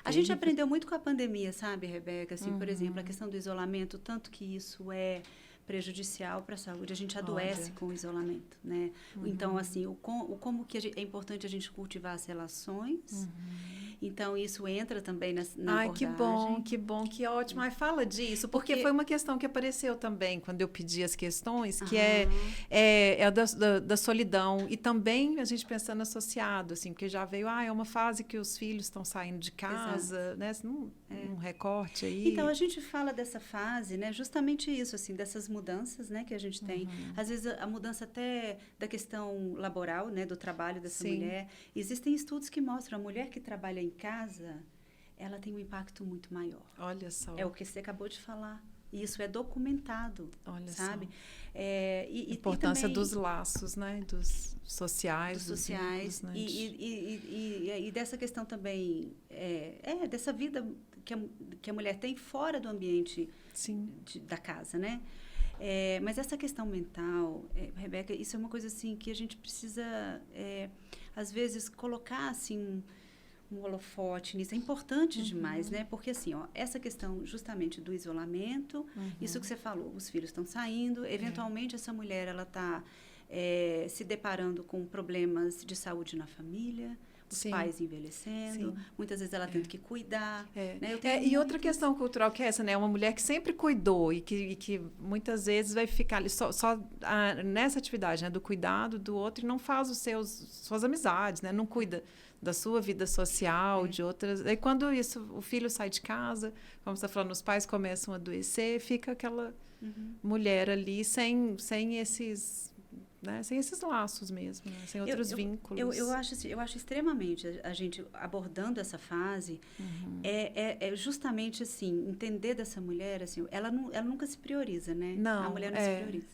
A gente aprendeu muito com a pandemia, sabe, Rebeca? Assim, por exemplo, a questão do isolamento, tanto que isso é prejudicial para a saúde, a gente adoece com o isolamento, né? Então, assim, como que é importante a gente cultivar as relações. Então, isso entra também na abordagem. Que bom, que ótimo. Ai, fala disso, porque foi uma questão que apareceu também quando eu pedi as questões, que é da solidão. E também a gente pensando associado, assim, porque já veio, é uma fase que os filhos estão saindo de casa, né? Um recorte aí. Então, a gente fala dessa fase, né? Justamente isso, assim, dessas mudanças, né, que a gente tem. Às vezes, a mudança até da questão laboral, né, do trabalho dessa mulher. Existem estudos que mostram a mulher que trabalha em casa, ela tem um impacto muito maior. Olha só. É o que você acabou de falar. E isso é documentado, sabe? Só. A importância também, dos laços, né? Dos sociais. Dos sociais. Né? E dessa questão também, dessa vida que a mulher tem fora do ambiente da casa, né? Mas essa questão mental, Rebeca, isso é uma coisa assim que a gente precisa, às vezes, colocar assim um holofote nisso. É importante demais, né? Porque assim, essa questão justamente do isolamento, isso que você falou, os filhos estão saindo, eventualmente essa mulher ela está se deparando com problemas de saúde na família. Os pais envelhecendo, muitas vezes ela tendo que cuidar. Né? E outra questão cultural que é essa, né? Uma mulher que sempre cuidou e que muitas vezes vai ficar ali só nessa atividade, né? Do cuidado do outro e não faz suas amizades, né? Não cuida da sua vida social, de outras... Aí quando o filho sai de casa, como você está falando, os pais começam a adoecer, fica aquela mulher ali sem esses... né? Sem esses laços mesmo, né? Sem outros vínculos. Eu acho assim, eu acho extremamente a gente abordando essa fase é justamente assim, entender dessa mulher, assim, ela nunca se prioriza, né? Não, a mulher não se prioriza.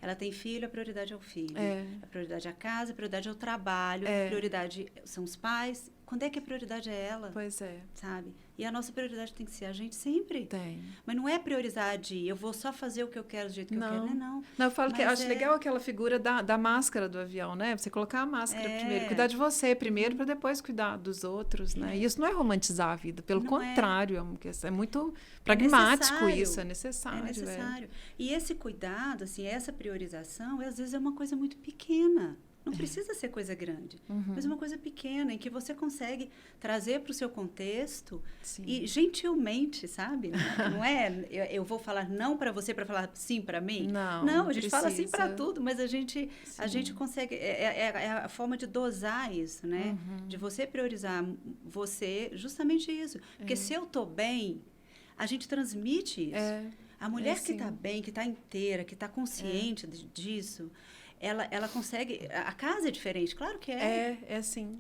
Ela tem filho, a prioridade é o filho. A prioridade é a casa, a prioridade é o trabalho, a prioridade são os pais. Quando é que a prioridade é ela? Pois é. Sabe? E a nossa prioridade tem que ser a gente sempre. Tem. Mas não é priorizar de eu vou só fazer o que eu quero do jeito que eu quero, né? Não. Não, eu falo que acho legal aquela figura da máscara do avião, né? Você colocar a máscara primeiro, cuidar de você primeiro para depois cuidar dos outros, né? E isso não é romantizar a vida, pelo contrário, é muito pragmático isso, é necessário. É necessário. E esse cuidado, assim, essa priorização, às vezes é uma coisa muito pequena. Não precisa ser coisa grande, mas uma coisa pequena, em que você consegue trazer para o seu contexto e gentilmente, sabe? Não é, eu vou falar não para você para falar sim para mim. Não, a gente fala sim para tudo, mas a gente consegue, é a forma de dosar isso, né? De você priorizar você, justamente isso. Porque se eu estou bem, a gente transmite isso. A mulher que está bem, que está inteira, que está consciente disso... Ela consegue... A casa é diferente, claro que é. É sim.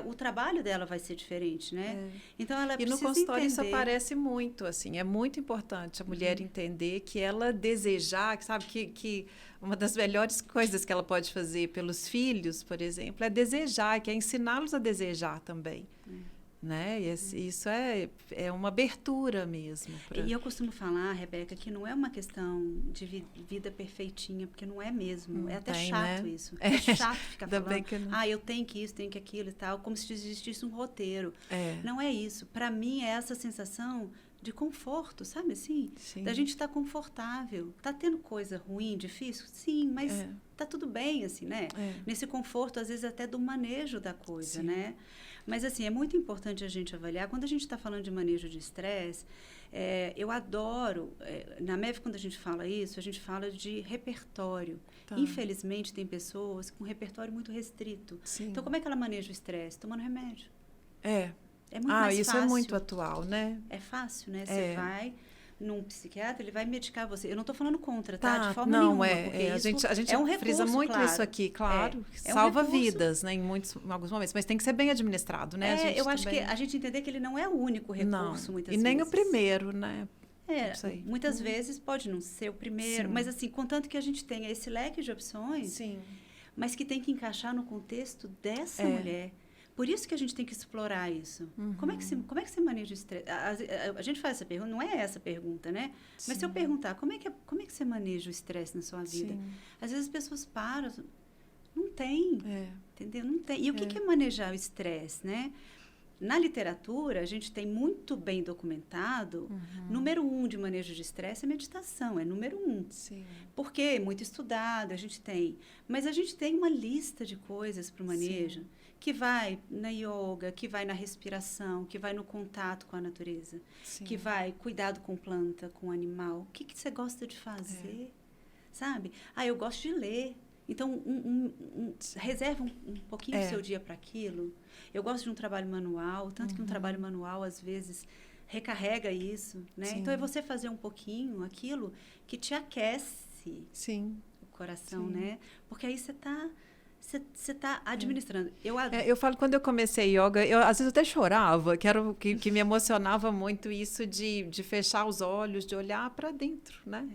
O trabalho dela vai ser diferente, né? Então, ela precisa no consultório entender. isso aparece muito, assim. É muito importante a mulher entender que ela desejar, sabe? Que uma das melhores coisas que ela pode fazer pelos filhos, por exemplo, é desejar, que é ensiná-los a desejar também. Né? E isso é uma abertura mesmo. E eu costumo falar, Rebeca, que não é uma questão de vida perfeitinha, porque não é mesmo. É até chato, né? Isso. É chato ficar falando, eu tenho que isso, tenho que aquilo e tal, como se existisse um roteiro. Não é isso. Para mim, é essa sensação de conforto, sabe assim? Sim. Da gente estar confortável. Tá tendo coisa ruim, difícil? Sim, mas tá tudo bem, assim, né? Nesse conforto, às vezes, até do manejo da coisa, né? Mas, assim, é muito importante a gente avaliar. Quando a gente está falando de manejo de estresse, eu adoro... na MEV, quando a gente fala isso, a gente fala de repertório. Tá. Infelizmente, tem pessoas com repertório muito restrito. Sim. Então, como é que ela maneja o estresse? Tomando remédio. É muito mais fácil. É muito atual, né? É fácil, né? Você vai... num psiquiatra, ele vai medicar você. Eu não estou falando contra, tá? De forma nenhuma. A gente é um recurso, frisa muito claro. Isso aqui, claro. Salva vidas, né, em alguns momentos. Mas tem que ser bem administrado, né? Eu acho que a gente entender que ele não é o único recurso, muitas vezes. E nem o primeiro, né? Muitas vezes pode não ser o primeiro. Mas, assim, contanto que a gente tenha esse leque de opções, mas que tem que encaixar no contexto dessa mulher. Por isso que a gente tem que explorar isso. Como é que você maneja o estresse? A gente faz essa pergunta, não é essa pergunta, né? Mas se eu perguntar, como é que você maneja o estresse na sua vida? Às vezes as pessoas param, não tem, entendeu? Não tem. E o que é manejar o estresse, né? Na literatura, a gente tem muito bem documentado, número 1 de manejo de estresse é meditação, é número 1. Porque é muito estudado, a gente tem. Mas a gente tem uma lista de coisas para o manejo. Que vai na yoga, que vai na respiração, que vai no contato com a natureza, que vai cuidado com planta, com animal. O que você gosta de fazer, sabe? Eu gosto de ler. Então, reserva um pouquinho do seu dia para aquilo. Eu gosto de um trabalho manual, tanto que um trabalho manual, às vezes, recarrega isso, né? Então, é você fazer um pouquinho aquilo que te aquece o coração, né? Porque aí você está administrando. Eu falo, quando eu comecei yoga, às vezes eu até chorava, que me emocionava muito isso de fechar os olhos, de olhar para dentro, né?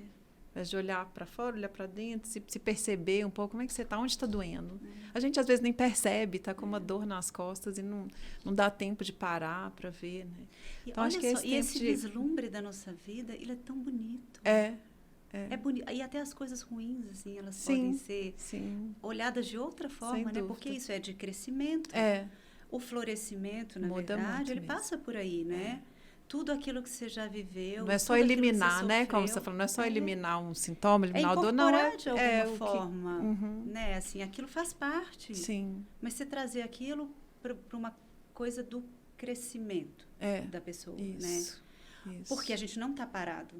De olhar para fora, olhar para dentro, se perceber um pouco como é que você está, onde está doendo. A gente às vezes nem percebe, está com uma dor nas costas e não dá tempo de parar para ver, né? Então, acho que esse vislumbre da nossa vida, ele é tão bonito. É bonito. E até as coisas ruins, assim, elas podem ser olhadas de outra forma, né? Porque isso é de crescimento. O florescimento, na verdade, ele passa por aí, né? Tudo aquilo que você já viveu. Não é só eliminar, né? Como você falou, não é só eliminar um sintoma, eliminar o dor, não. De alguma forma, né? Assim, aquilo faz parte. Mas você trazer aquilo para uma coisa do crescimento da pessoa, né? Porque a gente não está parado.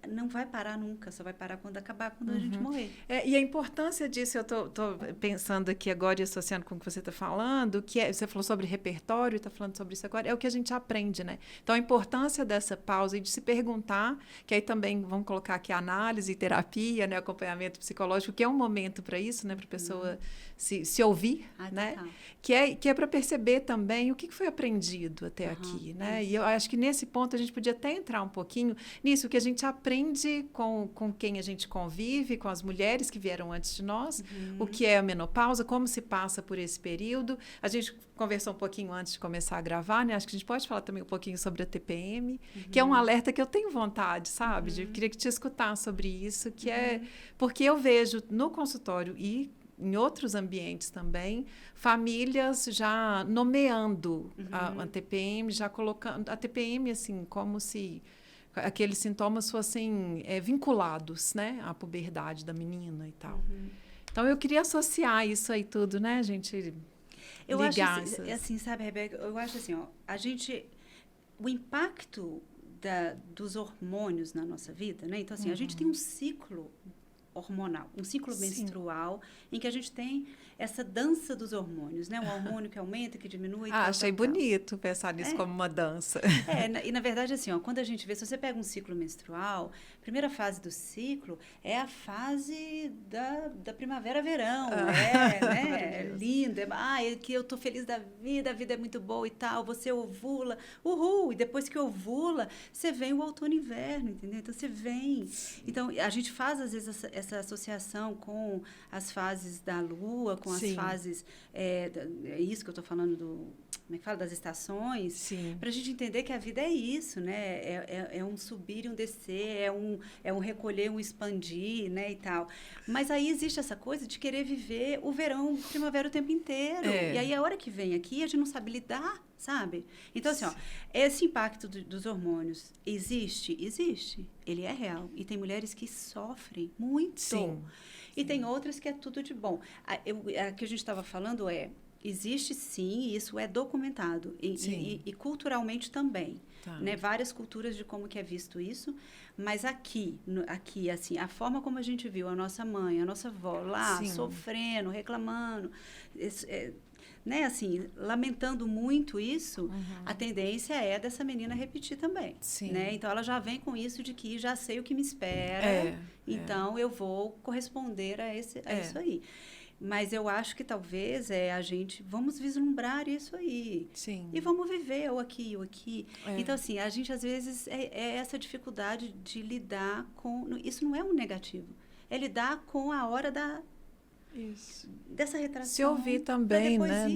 não vai parar nunca, só vai parar quando acabar, quando a gente morrer. E a importância disso, eu tô pensando aqui agora e associando com o que você está falando, você falou sobre repertório, está falando sobre isso agora, é o que a gente aprende, né? Então, a importância dessa pausa e de se perguntar, que aí também vamos colocar aqui análise, terapia, né, acompanhamento psicológico, que é um momento para isso, né, para a pessoa se ouvir, né? Que é para perceber também o que foi aprendido até aqui, né? E eu acho que nesse ponto a gente podia até entrar um pouquinho nisso, que a gente aprende com quem a gente convive, com as mulheres que vieram antes de nós, o que é a menopausa, como se passa por esse período. A gente conversou um pouquinho antes de começar a gravar, né? Acho que a gente pode falar também um pouquinho sobre a TPM, que é um alerta que eu tenho vontade, sabe? Queria que te escutar sobre isso, que é... Porque eu vejo no consultório e em outros ambientes também, famílias já nomeando a TPM, já colocando a TPM assim, como se aqueles sintomas fossem vinculados, né, à puberdade da menina e tal. Então, eu queria associar isso aí tudo, né, gente? Eu ligar acho assim, sabe, Rebeca, eu acho assim, ó, o impacto dos hormônios na nossa vida, né? Então, assim, a gente tem um ciclo hormonal, um ciclo menstrual, em que a gente tem essa dança dos hormônios, né? Um hormônio que aumenta, que diminui. Achei bonito pensar nisso como uma dança. E na verdade, assim, ó, quando a gente vê, se você pega um ciclo menstrual, a primeira fase do ciclo é a fase da primavera-verão, né? É linda, que eu tô feliz da vida, a vida é muito boa e tal, você ovula, uhul, e depois que ovula, você vem o outono e inverno, entendeu? Então, você vem. Então, a gente faz, às vezes, essa associação com as fases da lua, com as fases, é isso que eu estou falando como é que fala, das estações, para a gente entender que a vida é isso, né? É um subir e um descer, é um recolher, um expandir, né, e tal. Mas aí existe essa coisa de querer viver o verão, primavera o tempo inteiro. E aí a hora que vem aqui, a gente não sabe lidar, sabe? Então, assim, ó, esse impacto dos hormônios existe? Existe. Ele é real. E tem mulheres que sofrem muito. E tem outras que é tudo de bom. A que a gente estava falando existe sim, e isso é documentado. E culturalmente também. Né? Várias culturas de como que é visto isso. Mas aqui, assim, a forma como a gente viu a nossa mãe, a nossa avó lá, sofrendo, reclamando... né, assim, lamentando muito isso, a tendência é dessa menina repetir também, né? Então, ela já vem com isso de que já sei o que me espera, então eu vou corresponder a isso aí. Mas eu acho que talvez a gente... Vamos vislumbrar isso aí. E vamos viver ou aqui. Então, assim, a gente, às vezes, é essa dificuldade de lidar com... Isso não é um negativo. É lidar com a hora dessa retração. Se ouvir também, né?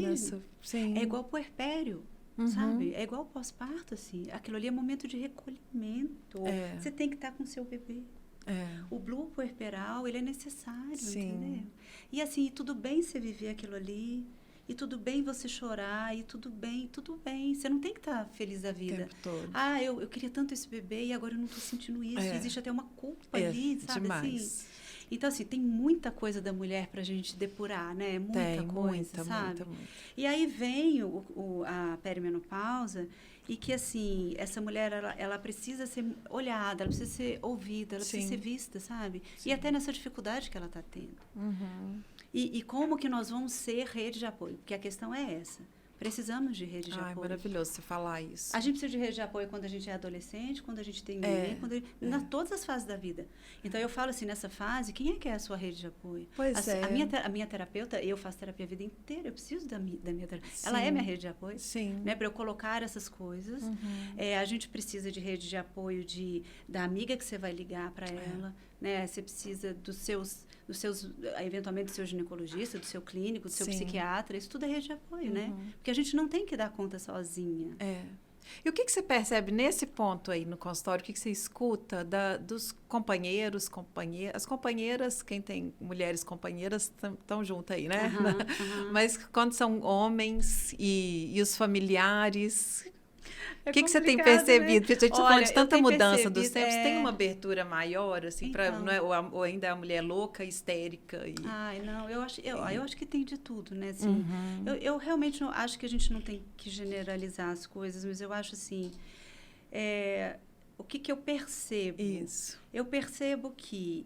É igual puerpério, sabe? É igual pós-parto, assim. Aquilo ali é momento de recolhimento. Você tem que estar com o seu bebê. O blue puerperal, ele é necessário, entendeu? E assim, tudo bem você viver aquilo ali, e tudo bem você chorar, e tudo bem. Você não tem que estar feliz da vida. O tempo todo. Eu queria tanto esse bebê e agora eu não estou sentindo isso. Existe até uma culpa ali, sabe? Demais. Assim. Então, assim, tem muita coisa da mulher pra gente depurar, né? Muita, sabe? Muita. E aí vem a perimenopausa e que, assim, essa mulher, ela precisa ser olhada, ela precisa ser ouvida, ela precisa ser vista, sabe? E até nessa dificuldade que ela está tendo. E como que nós vamos ser rede de apoio? Porque a questão é essa. Precisamos de rede de apoio. Maravilhoso você falar isso. A gente precisa de rede de apoio quando a gente é adolescente, quando a gente tem neném, todas as fases da vida. Então, eu falo assim, nessa fase, quem é que é a sua rede de apoio? Pois assim, a minha terapeuta, eu faço terapia a vida inteira, eu preciso da minha terapeuta. Ela é minha rede de apoio. Né, para eu colocar essas coisas. A gente precisa de rede de apoio da amiga que você vai ligar para ela. Né? Você precisa dos seus, eventualmente, do seu ginecologista, do seu clínico, do seu psiquiatra. Isso tudo é rede de apoio, né? Porque a gente não tem que dar conta sozinha. E o que você percebe nesse ponto aí no consultório? O que você escuta dos companheiros, as companheiras, quem tem mulheres companheiras estão junto aí, né? Mas quando são homens e os familiares... O que você tem percebido? Né? A gente falando de tanta mudança dos tempos, tem uma abertura maior, assim, então, não é, ou ainda é a mulher louca, histérica? Não, eu acho que tem de tudo, né? Assim, eu realmente acho que a gente não tem que generalizar as coisas, mas eu acho assim, o que eu percebo? Isso. Eu percebo que,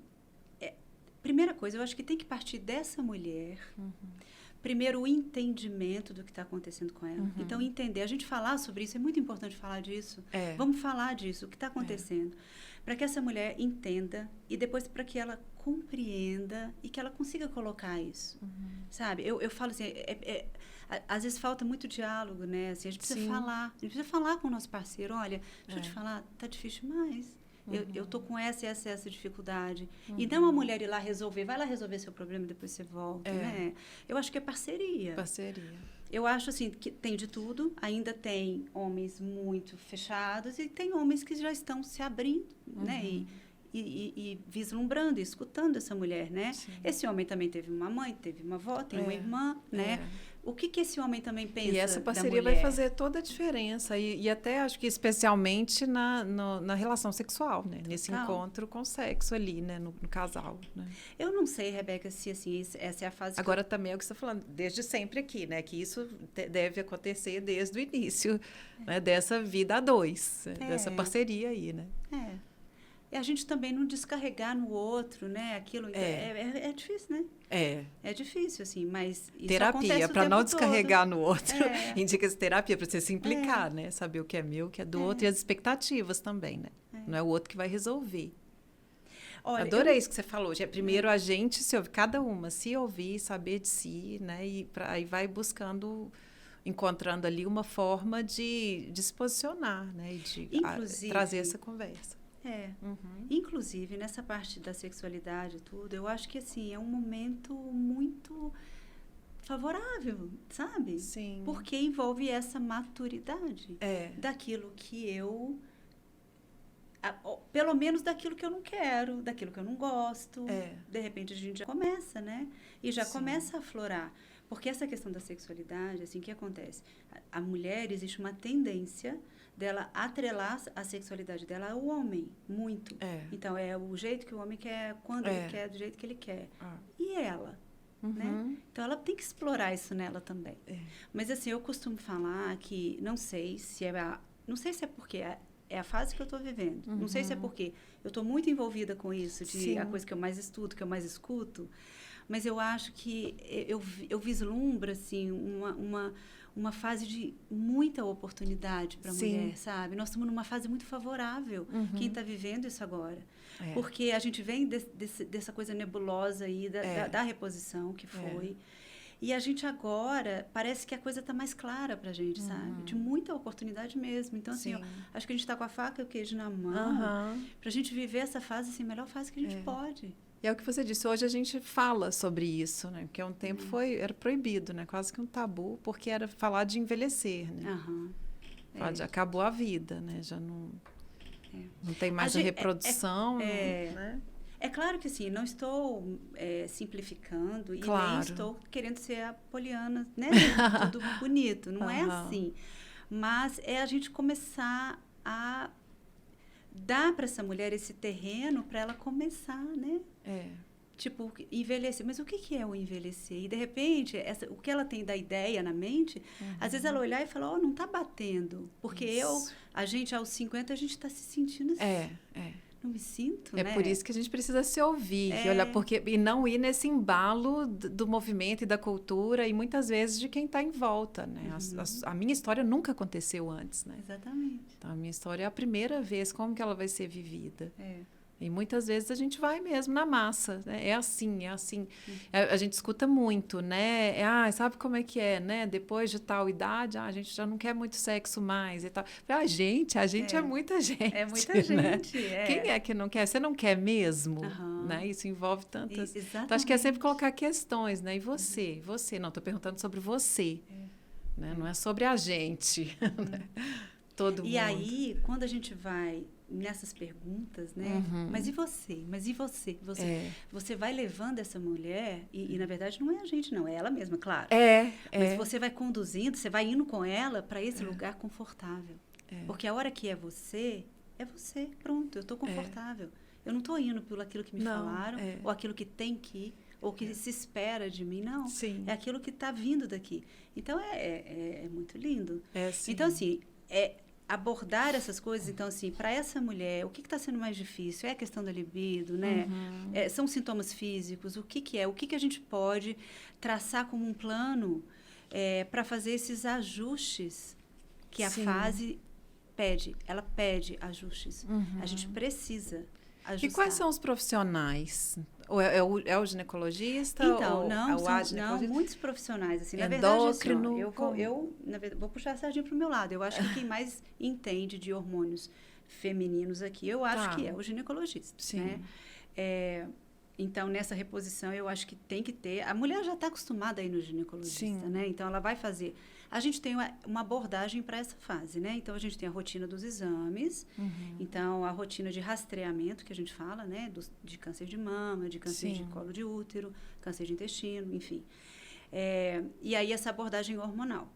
primeira coisa, eu acho que tem que partir dessa mulher, primeiro o entendimento do que está acontecendo com ela. Então, entender, a gente falar sobre isso, é muito importante falar disso. Vamos falar disso, o que está acontecendo. Para que essa mulher entenda e depois para que ela compreenda e que ela consiga colocar isso, sabe? Eu falo assim, às vezes falta muito diálogo, né? Assim, a gente precisa falar, a gente precisa falar com o nosso parceiro, olha, deixa eu te falar, tá difícil demais. Eu tô com essa dificuldade. E não a mulher ir lá resolver, vai lá resolver seu problema e depois você volta, né? Eu acho que é parceria. Eu acho, assim, que tem de tudo. Ainda tem homens muito fechados e tem homens que já estão se abrindo, né? E vislumbrando, e escutando essa mulher, né? Sim. Esse homem também teve uma mãe, teve uma avó, tem uma irmã, né? O que esse homem também pensa da mulher? E essa parceria vai fazer toda a diferença. E até acho que especialmente na relação sexual, né? Nesse encontro com o sexo ali, né? No casal, né? Eu não sei, Rebeca, se assim, essa é a fase... Agora também é o que você está falando, desde sempre aqui, né? Que isso deve acontecer desde o início, né? Dessa vida a dois, dessa parceria aí, né? E a gente também não descarregar no outro, né? Aquilo é difícil, né? É difícil, assim, mas isso terapia, para não descarregar no outro. Indica-se terapia para você se implicar, né? Saber o que é meu, o que é do outro e as expectativas também, né? Não é o outro que vai resolver. Olha, adorei isso que você falou. Primeiro a gente se ouvir, cada uma se ouvir, saber de si, né? E aí vai buscando, encontrando ali uma forma de se posicionar, né? E de trazer essa conversa. Inclusive, nessa parte da sexualidade e tudo, eu acho que, assim, é um momento muito favorável, sabe? Sim. Porque envolve essa maturidade daquilo que eu... pelo menos daquilo que eu não quero, daquilo que eu não gosto. De repente, a gente já começa, né? E já começa a aflorar. Porque essa questão da sexualidade, assim, o que acontece? A mulher, existe uma tendência dela atrelar a sexualidade dela ao homem, muito. Então, é o jeito que o homem quer, quando ele quer, do jeito que ele quer. E ela, né? Então, ela tem que explorar isso nela também. Mas, assim, eu costumo falar que, não sei se é porque é a fase que eu estou vivendo. Não sei se é porque eu estou muito envolvida com isso, a coisa que eu mais estudo, que eu mais escuto, mas eu acho que eu vislumbro, assim, uma fase de muita oportunidade para a mulher, sabe? Nós estamos numa fase muito favorável, quem está vivendo isso agora. Porque a gente vem dessa coisa nebulosa aí, da reposição que foi. E a gente agora, parece que a coisa está mais clara para a gente, sabe? De muita oportunidade mesmo. Então, assim, acho que a gente está com a faca e o queijo na mão para a gente viver essa fase, assim, a melhor fase que a gente pode. E é o que você disse, hoje a gente fala sobre isso, né? Porque há um tempo era proibido, né? Quase que um tabu, porque era falar de envelhecer, né? Acabou a vida, né? Já não tem mais a reprodução, né? É claro que, assim, não estou simplificando e nem estou querendo ser a Poliana, né? Tudo bonito, não é assim. Mas é a gente começar a dar para essa mulher esse terreno para ela começar, né? Tipo, envelhecer. Mas o que é o envelhecer? E, de repente, o que ela tem da ideia na mente, às vezes ela olhar e falar, não está batendo. Porque a gente, aos 50, a gente está se sentindo assim. Não me sinto, né? É por isso que a gente precisa se ouvir, olhar, e não ir nesse embalo do movimento e da cultura, e muitas vezes de quem está em volta, né? A minha história nunca aconteceu antes, né? Exatamente. Então, a minha história é a primeira vez, como que ela vai ser vivida? E muitas vezes a gente vai mesmo na massa, né? É assim. A gente escuta muito, né? Sabe como é que é, né? Depois de tal idade, a gente já não quer muito sexo mais e tal. A gente é muita gente. É muita né? gente, Quem é que não quer? Você não quer mesmo? Né? Isso envolve tantas... Então, acho que é sempre colocar questões, né? E você? Você? Não, estou perguntando sobre você. Né? Não é sobre a gente. Né? Todo mundo. E aí, quando a gente vai nessas perguntas, né? Mas e você? Mas e você? Você vai levando essa mulher, e na verdade não é a gente, não, é ela mesma, claro. Mas você vai conduzindo, você vai indo com ela para esse lugar confortável. Porque a hora que é você, pronto, eu estou confortável. Eu não estou indo pelo aquilo que me falaram, ou aquilo que tem que ir, ou que se espera de mim, não. Sim. É aquilo que está vindo daqui. Então, é muito lindo. Sim. Então, assim, abordar essas coisas, então, assim, para essa mulher, o que está sendo mais difícil? É a questão da libido, né? São sintomas físicos, o que é? O que a gente pode traçar como um plano para fazer esses ajustes que a fase pede? Ela pede ajustes. A gente precisa ajustar. E quais são os profissionais? Ou é o ginecologista? Então, ou não, ginecologista? muitos profissionais. Assim, Endócrino? Na verdade, vou puxar a sardinha para o meu lado. Eu acho que quem mais entende de hormônios femininos aqui, eu acho que é o ginecologista. Sim. Né? Então, nessa reposição, eu acho que tem que ter... A mulher já está acostumada a ir no ginecologista, né? Então, ela vai fazer... A gente tem uma abordagem para essa fase, né? Então, a gente tem a rotina dos exames. Então, a rotina de rastreamento, que a gente fala, né? De câncer de mama, de câncer de colo de útero, câncer de intestino, enfim. E aí, essa abordagem hormonal.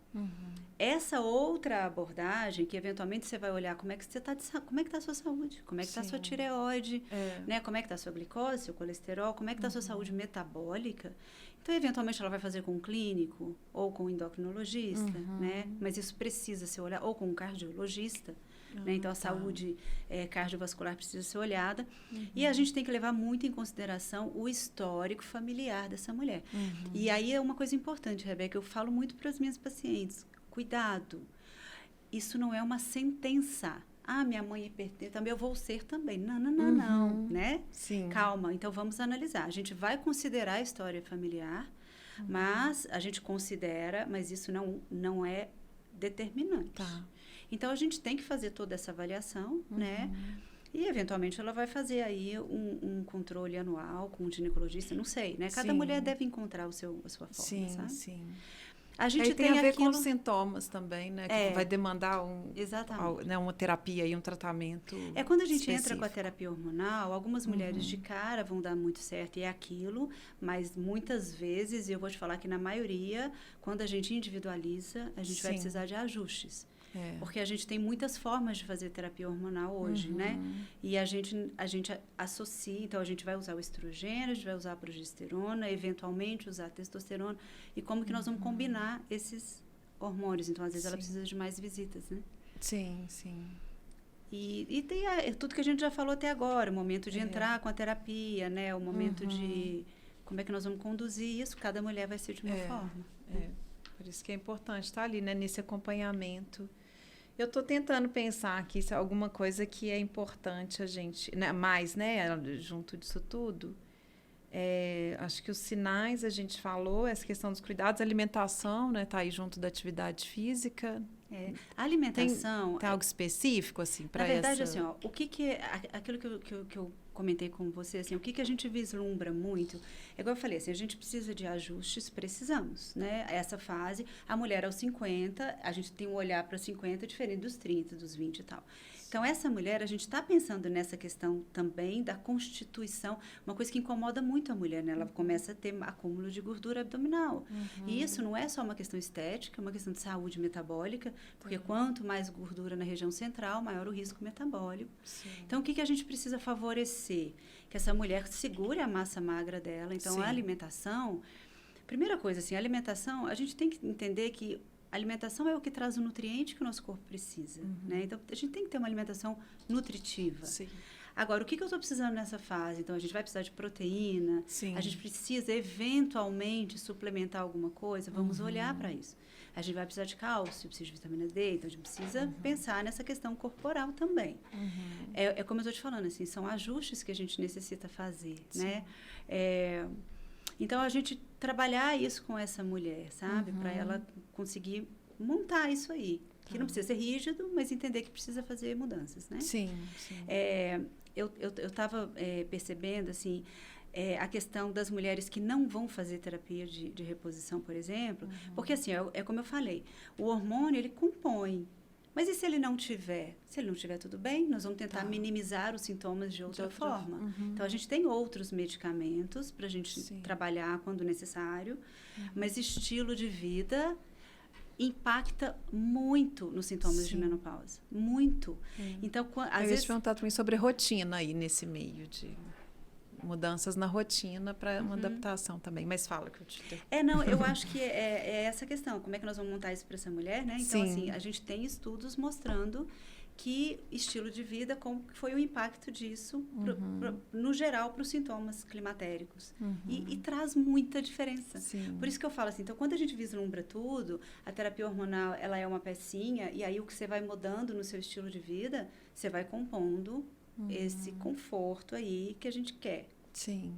Essa outra abordagem, que eventualmente você vai olhar como é que está a sua saúde, como é que está a sua tireoide, né? Como é que está a sua glicose, seu colesterol, como é que está a sua saúde metabólica. Então, eventualmente, ela vai fazer com um clínico ou com um endocrinologista, né? Mas isso precisa ser olhado, ou com um cardiologista. Né? Então, a saúde cardiovascular precisa ser olhada. E a gente tem que levar muito em consideração o histórico familiar dessa mulher. E aí é uma coisa importante, Rebeca, eu falo muito para as minhas pacientes. Cuidado, isso não é uma sentença. Ah, minha mãe é hipertensa, também eu vou ser também. Não, né? Sim. Calma, então vamos analisar. A gente vai considerar a história familiar, mas a gente considera, mas isso não é determinante. Tá. Então, a gente tem que fazer toda essa avaliação, né? E, eventualmente, ela vai fazer aí um controle anual com um ginecologista, não sei, né? Cada mulher deve encontrar a sua forma, sabe? Sim. A gente tem a ver aquilo... com os sintomas também, né? Que vai demandar uma terapia e um tratamento quando a gente específico. entra com a terapia hormonal, algumas mulheres de cara vão dar muito certo e é aquilo, mas muitas vezes, e eu vou te falar que na maioria, quando a gente individualiza, a gente vai precisar de ajustes. Porque a gente tem muitas formas de fazer terapia hormonal hoje, né? E a gente associa, então a gente vai usar o estrogênio, a gente vai usar a progesterona, eventualmente usar a testosterona. E como que nós vamos combinar esses hormônios? Então, às vezes, ela precisa de mais visitas, né? Sim. E tem tudo que a gente já falou até agora, o momento de entrar com a terapia, né? O momento de como é que nós vamos conduzir isso, cada mulher vai ser de uma forma. Por isso que é importante estar ali, né? Nesse acompanhamento. Eu estou tentando pensar aqui se é alguma coisa que é importante a gente... Mais, né? Junto disso tudo. Acho que os sinais, a gente falou, essa questão dos cuidados, a alimentação, né? Está aí junto da atividade física. A alimentação... Tem algo específico, assim, para essa... Na verdade, assim, ó, o que é... Aquilo que eu comentei com você, assim, o que a gente vislumbra muito... É igual eu falei, assim, a gente precisa de ajustes, precisamos, né? Essa fase, a mulher aos 50, a gente tem um olhar para 50 diferente dos 30, dos 20 e tal. Então, essa mulher, a gente está pensando nessa questão também da constituição, uma coisa que incomoda muito a mulher, né? Ela começa a ter acúmulo de gordura abdominal. E isso não é só uma questão estética, é uma questão de saúde metabólica, porque quanto mais gordura na região central, maior o risco metabólico. Então, o que a gente precisa favorecer? Que essa mulher segure a massa magra dela. Então, a alimentação... Primeira coisa, assim, a alimentação, a gente tem que entender que a alimentação é o que traz o nutriente que o nosso corpo precisa, né? Então, a gente tem que ter uma alimentação nutritiva. Agora, o que eu estou precisando nessa fase? Então, a gente vai precisar de proteína, a gente precisa, eventualmente, suplementar alguma coisa, vamos olhar para isso. A gente vai precisar de cálcio, precisa de vitamina D, então a gente precisa pensar nessa questão corporal também. É como eu estou te falando, assim, são ajustes que a gente necessita fazer, né? Então, a gente trabalhar isso com essa mulher, sabe? Para ela conseguir montar isso aí. Que não precisa ser rígido, mas entender que precisa fazer mudanças, né? Sim. Eu estava percebendo, assim, a questão das mulheres que não vão fazer terapia de reposição, por exemplo, porque, assim, é como eu falei, o hormônio, ele compõe. Mas e se ele não tiver? Se ele não tiver tudo bem, nós vamos tentar minimizar os sintomas de outra forma. Então, a gente tem outros medicamentos para a gente trabalhar quando necessário, mas estilo de vida impacta muito nos sintomas de menopausa. Muito. Então, às vezes... Eu ia te perguntar também sobre rotina aí nesse meio de... mudanças na rotina para uma adaptação também. Mas fala que eu te... Não, eu acho que é essa questão. Como é que nós vamos montar isso para essa mulher, né? Então, assim, a gente tem estudos mostrando que estilo de vida, como foi o impacto disso, no geral, para os sintomas climatéricos. E traz muita diferença. Sim. Por isso que eu falo assim, então, quando a gente vislumbra tudo, a terapia hormonal, ela é uma pecinha, e aí o que você vai mudando no seu estilo de vida, você vai compondo esse conforto aí que a gente quer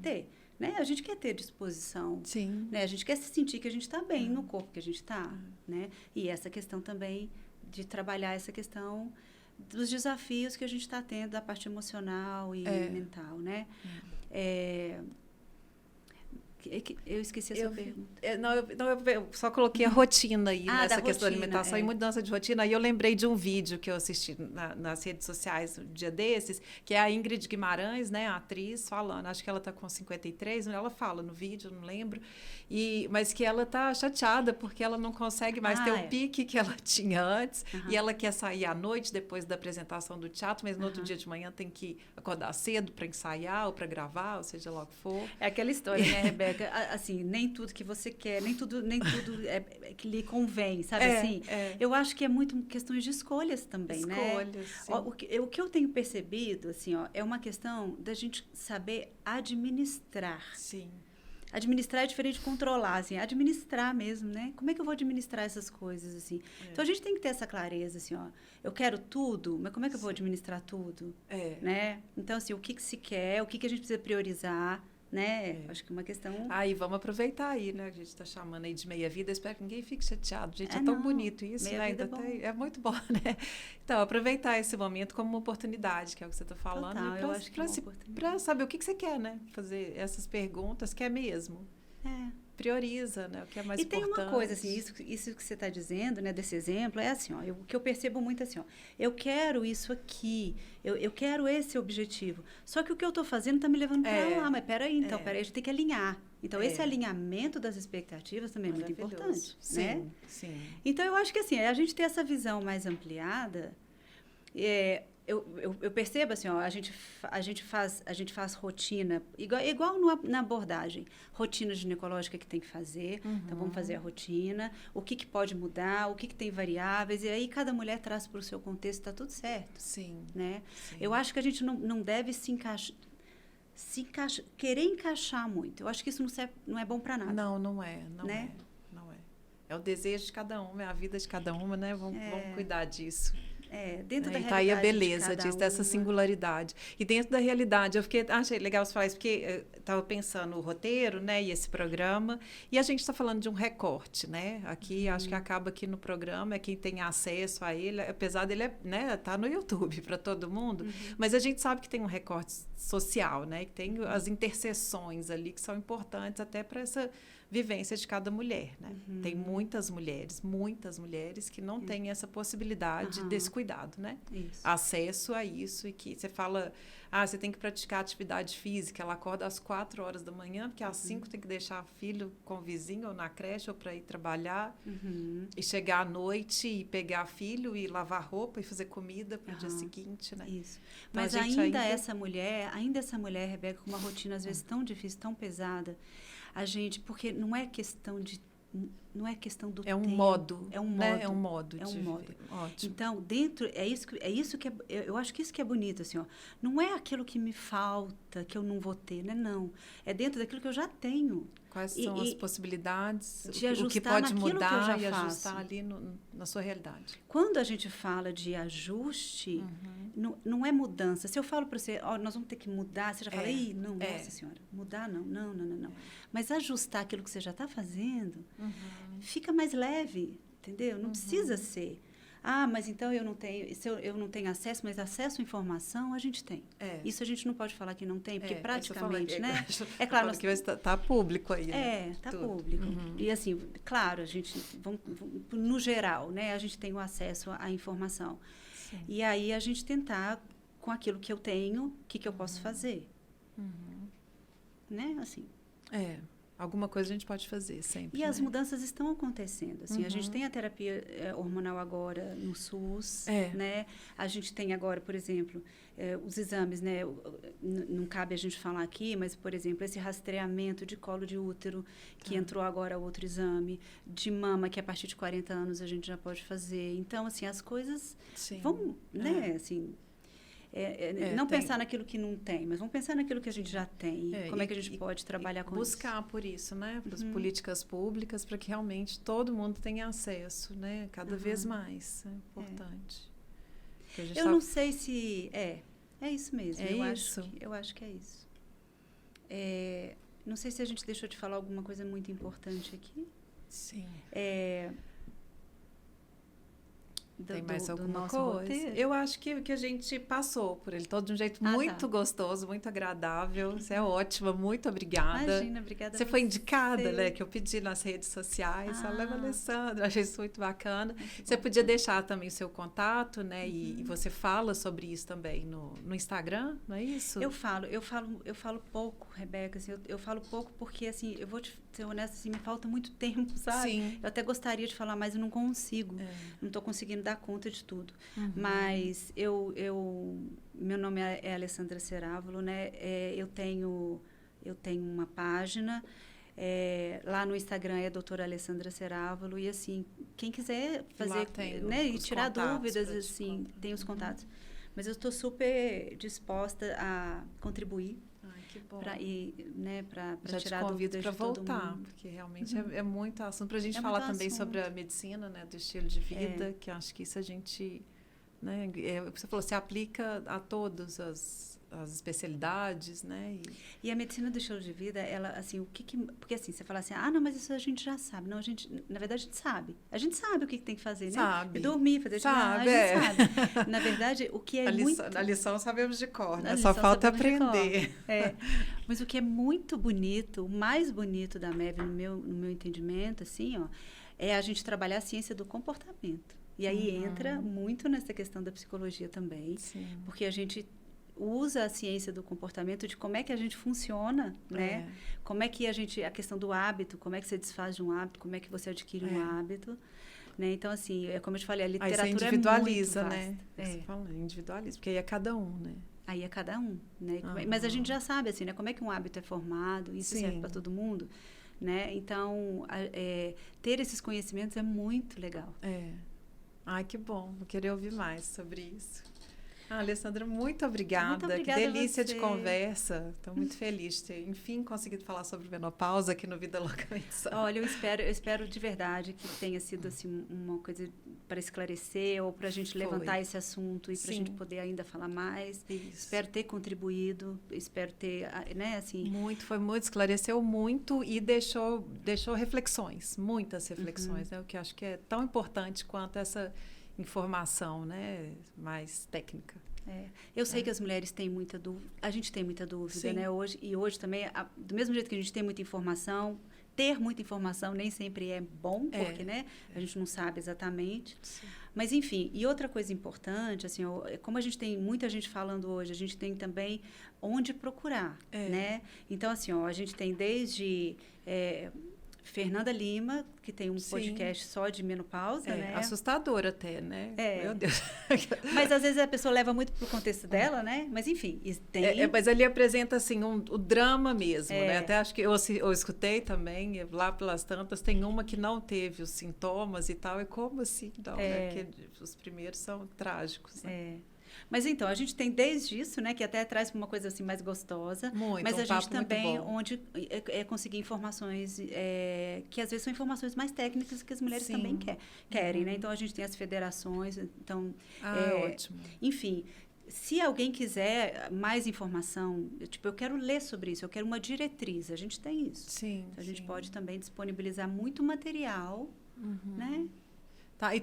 ter. Né? A gente quer ter disposição, né? A gente quer se sentir que a gente está bem no corpo que a gente está, né? E essa questão também de trabalhar essa questão dos desafios que a gente está tendo da parte emocional e mental, né? Eu esqueci essa pergunta. Eu só coloquei a rotina aí, nessa questão da alimentação e mudança de rotina. Aí eu lembrei de um vídeo que eu assisti nas redes sociais um dia desses, que é a Ingrid Guimarães, né, a atriz, falando. Acho que ela está com 53, ela fala no vídeo, não lembro. Mas que ela está chateada porque ela não consegue mais ter o pique que ela tinha antes. E ela quer sair à noite, depois da apresentação do teatro, mas no outro dia de manhã tem que acordar cedo para ensaiar ou para gravar, ou seja lá o que for. É aquela história, né, Rebeca? Assim, nem tudo que você quer, nem tudo que lhe convém, sabe assim? Eu acho que é muito questões de escolhas também, né? O que eu tenho percebido, assim, é uma questão da gente saber administrar. Sim. Administrar é diferente de controlar, assim, administrar mesmo, né? Como é que eu vou administrar essas coisas, assim? Então, a gente tem que ter essa clareza, assim, eu quero tudo, mas como é que eu vou administrar tudo? Né? Então, assim, o que se quer, o que a gente precisa priorizar, né? Acho que é uma questão... Aí, vamos aproveitar aí, né? A gente está chamando aí de meia-vida. Espero que ninguém fique chateado. Gente, é tão bonito isso, né? Ainda é muito bom, né? Então, aproveitar esse momento como uma oportunidade, que é o que você está falando. Para saber o que você quer, né? Fazer essas perguntas, quer mesmo. Prioriza, né? O que é mais importante. E tem uma coisa, assim, isso que você está dizendo, né? Desse exemplo, é assim, o que eu percebo muito assim, eu quero isso aqui, eu quero esse objetivo. Só que o que eu estou fazendo está me levando para lá, mas peraí, a gente tem que alinhar. Então, esse alinhamento das expectativas também é muito importante, né? Sim. Então, eu acho que, assim, a gente ter essa visão mais ampliada, eu percebo assim, a gente faz rotina, igual na abordagem, rotina ginecológica que tem que fazer, então vamos fazer a rotina, o que pode mudar, o que tem variáveis, e aí cada mulher traz para o seu contexto, está tudo certo. Sim. Né? Sim. Eu acho que a gente não deve querer encaixar muito. Eu acho que isso não é bom para nada. Não é. É o desejo de cada uma, é a vida de cada uma, né? Vamos cuidar disso. Dentro da realidade. Tá aí a beleza disso, dessa singularidade. E dentro da realidade, achei legal você falar isso, porque eu estava pensando o roteiro, né, e esse programa, e a gente está falando de um recorte, né? Aqui, acho que acaba aqui no programa, quem tem acesso a ele, apesar dele, né, tá no YouTube para todo mundo, mas a gente sabe que tem um recorte social, né? Que tem as interseções ali que são importantes até para essa vivência de cada mulher, né? Tem muitas mulheres que não têm essa possibilidade desse cuidado, né? Isso. Acesso a isso, e que você fala, você tem que praticar atividade física, ela acorda às 4 horas da manhã, porque às 5 tem que deixar filho com o vizinho ou na creche ou para ir trabalhar, e chegar à noite e pegar filho e lavar roupa e fazer comida para o dia seguinte, né? Isso. Então, mas ainda essa mulher, Rebeca, com uma rotina às vezes tão difícil, tão pesada, porque não é questão do tempo. É um modo. É um modo. Né? É um modo. Ótimo. Então, isso que eu acho que isso que é bonito, assim, não é aquilo que me falta, que eu não vou ter, né? Não. É dentro daquilo que eu já tenho. Quais são as possibilidades, de ajustar o que pode mudar que eu já e faço. ajustar ali na sua realidade. Quando a gente fala de ajuste, não é mudança. Se eu falo para você, nós vamos ter que mudar, você já fala, nossa senhora, mudar não. Mas ajustar aquilo que você já está fazendo, fica mais leve, entendeu? Não precisa ser. Mas então eu não tenho acesso, mas acesso à informação a gente tem. Isso a gente não pode falar que não tem, porque praticamente, né? É claro que está público aí. Está público. E assim, claro, a gente, no geral, né? A gente tem o acesso à informação. Sim. E aí a gente tentar, com aquilo que eu tenho, o que eu posso fazer. Né? Assim. alguma coisa a gente pode fazer sempre. E as mudanças estão acontecendo. Assim, a gente tem a terapia hormonal agora no SUS, né? A gente tem agora, por exemplo, os exames, né? Não cabe a gente falar aqui, mas, por exemplo, esse rastreamento de colo de útero, que entrou agora outro exame, de mama, que a partir de 40 anos a gente já pode fazer. Então, assim, as coisas vão, né? Assim, não pensar naquilo que não tem, mas vamos pensar naquilo que a gente já tem. Como é que a gente pode trabalhar com isso? Buscar por isso, né? As políticas públicas, para que realmente todo mundo tenha acesso, né? Cada vez mais. É importante. Eu não sei se... É isso mesmo. Eu acho que é isso. Não sei se a gente deixou de falar alguma coisa muito importante aqui. Sim. Tem mais alguma coisa? Roteiro? Eu acho que a gente passou por ele todo de um jeito muito gostoso, muito agradável. Você é ótima, muito obrigada. Imagina, obrigada. Você foi indicada, né? Que eu pedi nas redes sociais. Leva Alessandra, achei isso muito bacana. Você podia deixar também o seu contato, né? E você fala sobre isso também no Instagram, não é isso? Eu falo pouco, Rebeca. Assim, eu falo pouco porque, assim, eu vou te ser honesta, assim, me falta muito tempo, sabe? Sim. Eu até gostaria de falar, mas eu não consigo. Não estou conseguindo dar conta de tudo. Mas meu nome é Alessandra Cerávulo, né? Eu tenho uma página, lá no Instagram é doutora Alessandra Cerávulo, e assim, quem quiser fazer, né, e tirar dúvidas, assim, tem os contatos. Mas eu estou super disposta a contribuir. Que bom. Para tirar dúvidas de todo mundo. Voltar, porque realmente é muito assunto para a gente falar também sobre a medicina, né, do estilo de vida, que acho que isso a gente, né, você falou, se aplica a todas as especialidades, né? E a medicina do estilo de vida, ela, assim, porque assim, você fala assim, não, mas isso a gente já sabe. Não, na verdade, a gente sabe. A gente sabe o que tem que fazer, né? Sabe. Dormir, fazer atividade, a gente sabe. Na verdade, o que é a lição sabemos de cor, né? Só falta aprender. Mas o que é muito bonito, o mais bonito da MEV, no meu entendimento, assim, é a gente trabalhar a ciência do comportamento. E aí entra muito nessa questão da psicologia também. Sim. Porque a gente usa a ciência do comportamento, de como é que a gente funciona, né? Como é que a questão do hábito, como é que você desfaz de um hábito, como é que você adquire um hábito, né? Então, assim, como eu te falei, a literatura aí você individualiza, é muito vasta, né? Você fala, individualiza, porque aí é cada um, né? Aí é cada um, né? Mas a gente já sabe, assim, né? Como é que um hábito é formado, isso serve para todo mundo, né? Então, ter esses conhecimentos é muito legal. Ai, que bom. Vou querer ouvir mais sobre isso. Alessandra, muito obrigada. Muito obrigada. Que delícia de conversa. Estou muito feliz de ter, enfim, conseguido falar sobre menopausa aqui no Vida Loucamente Sã. Olha, eu espero de verdade que tenha sido assim, uma coisa para esclarecer ou para a gente levantar esse assunto e para a gente poder ainda falar mais. Isso. Espero ter contribuído, espero ter, né, assim... Foi muito, esclareceu muito e deixou reflexões, muitas reflexões, né? O que acho que é tão importante quanto essa informação, né, mais técnica. Eu sei que as mulheres têm muita dúvida, a gente tem muita dúvida, né, hoje também, do mesmo jeito que a gente tem muita informação, ter muita informação nem sempre é bom, porque, né, a gente não sabe exatamente. Sim. Mas, enfim, e outra coisa importante, assim, como a gente tem muita gente falando hoje, a gente tem também onde procurar, né? Então, assim, a gente tem desde... Fernanda Lima, que tem um podcast só de menopausa, né? Assustador até, né? Meu Deus. Mas às vezes a pessoa leva muito pro contexto dela, né? Mas enfim, tem... mas ele apresenta, assim, o drama mesmo, né? Até acho que eu escutei também, lá pelas tantas, tem uma que não teve os sintomas e tal, e como assim? Não, né? Que os primeiros são trágicos, né? Mas então, a gente tem desde isso, né, que até traz uma coisa assim mais gostosa, mas a gente também onde conseguir informações que às vezes são informações mais técnicas que as mulheres também querem, né? Então a gente tem as federações, então ótimo. Enfim, se alguém quiser mais informação, eu quero ler sobre isso, eu quero uma diretriz, a gente tem isso. Sim. Então, a gente pode também disponibilizar muito material, né? Tá, e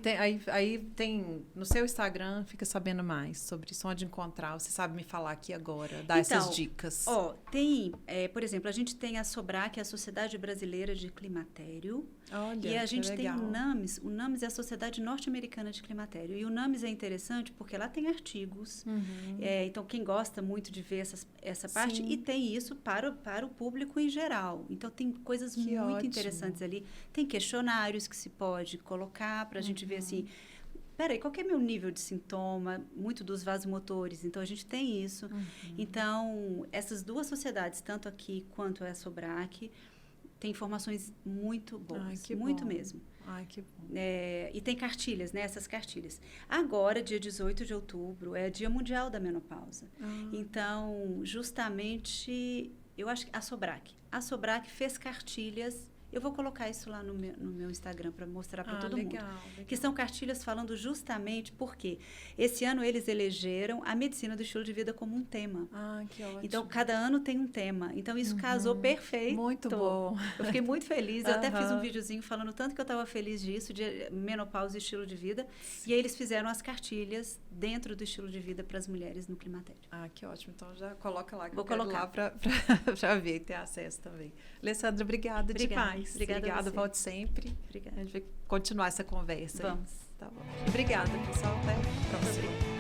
aí tem, no seu Instagram, fica sabendo mais sobre isso, onde encontrar. Você sabe me falar aqui agora, dar essas dicas. Por exemplo, a gente tem a SOBRAC, que é a Sociedade Brasileira de Climatério. Olha, e a gente legal. tem o NAMS. O NAMS é a Sociedade Norte-Americana de Climatério. E o NAMS é interessante porque lá tem artigos. Então, quem gosta muito de ver essa parte, Sim. e tem isso para o público em geral. Então, tem coisas muito interessantes ali. Tem questionários que se pode colocar para a gente ver assim, peraí, qual que é meu nível de sintoma? Muito dos vasomotores, então a gente tem isso. Então, essas duas sociedades, tanto aqui quanto a SOBRAC, tem informações muito boas, muito mesmo. Ai, que bom. E tem cartilhas, né? Essas cartilhas. Agora, dia 18 de outubro, é Dia Mundial da Menopausa. Então, justamente, eu acho que a SOBRAC fez cartilhas. Eu vou colocar isso lá no meu Instagram para mostrar para todo mundo. Legal. Que são cartilhas falando justamente porque esse ano eles elegeram a medicina do estilo de vida como um tema. Que ótimo. Então, cada ano tem um tema. Então, isso casou perfeito. Muito bom. Eu fiquei muito feliz. Eu até fiz um videozinho falando tanto que eu estava feliz disso, de menopausa e estilo de vida. E aí, eles fizeram as cartilhas dentro do estilo de vida para as mulheres no climatério. Que ótimo. Então, já coloca lá. Vou colocar lá para ver e ter acesso também. Alessandra, obrigada demais. Obrigada, volte sempre. Obrigada. A gente vai continuar essa conversa. Vamos. Tá bom. Obrigada, pessoal. Até a próxima.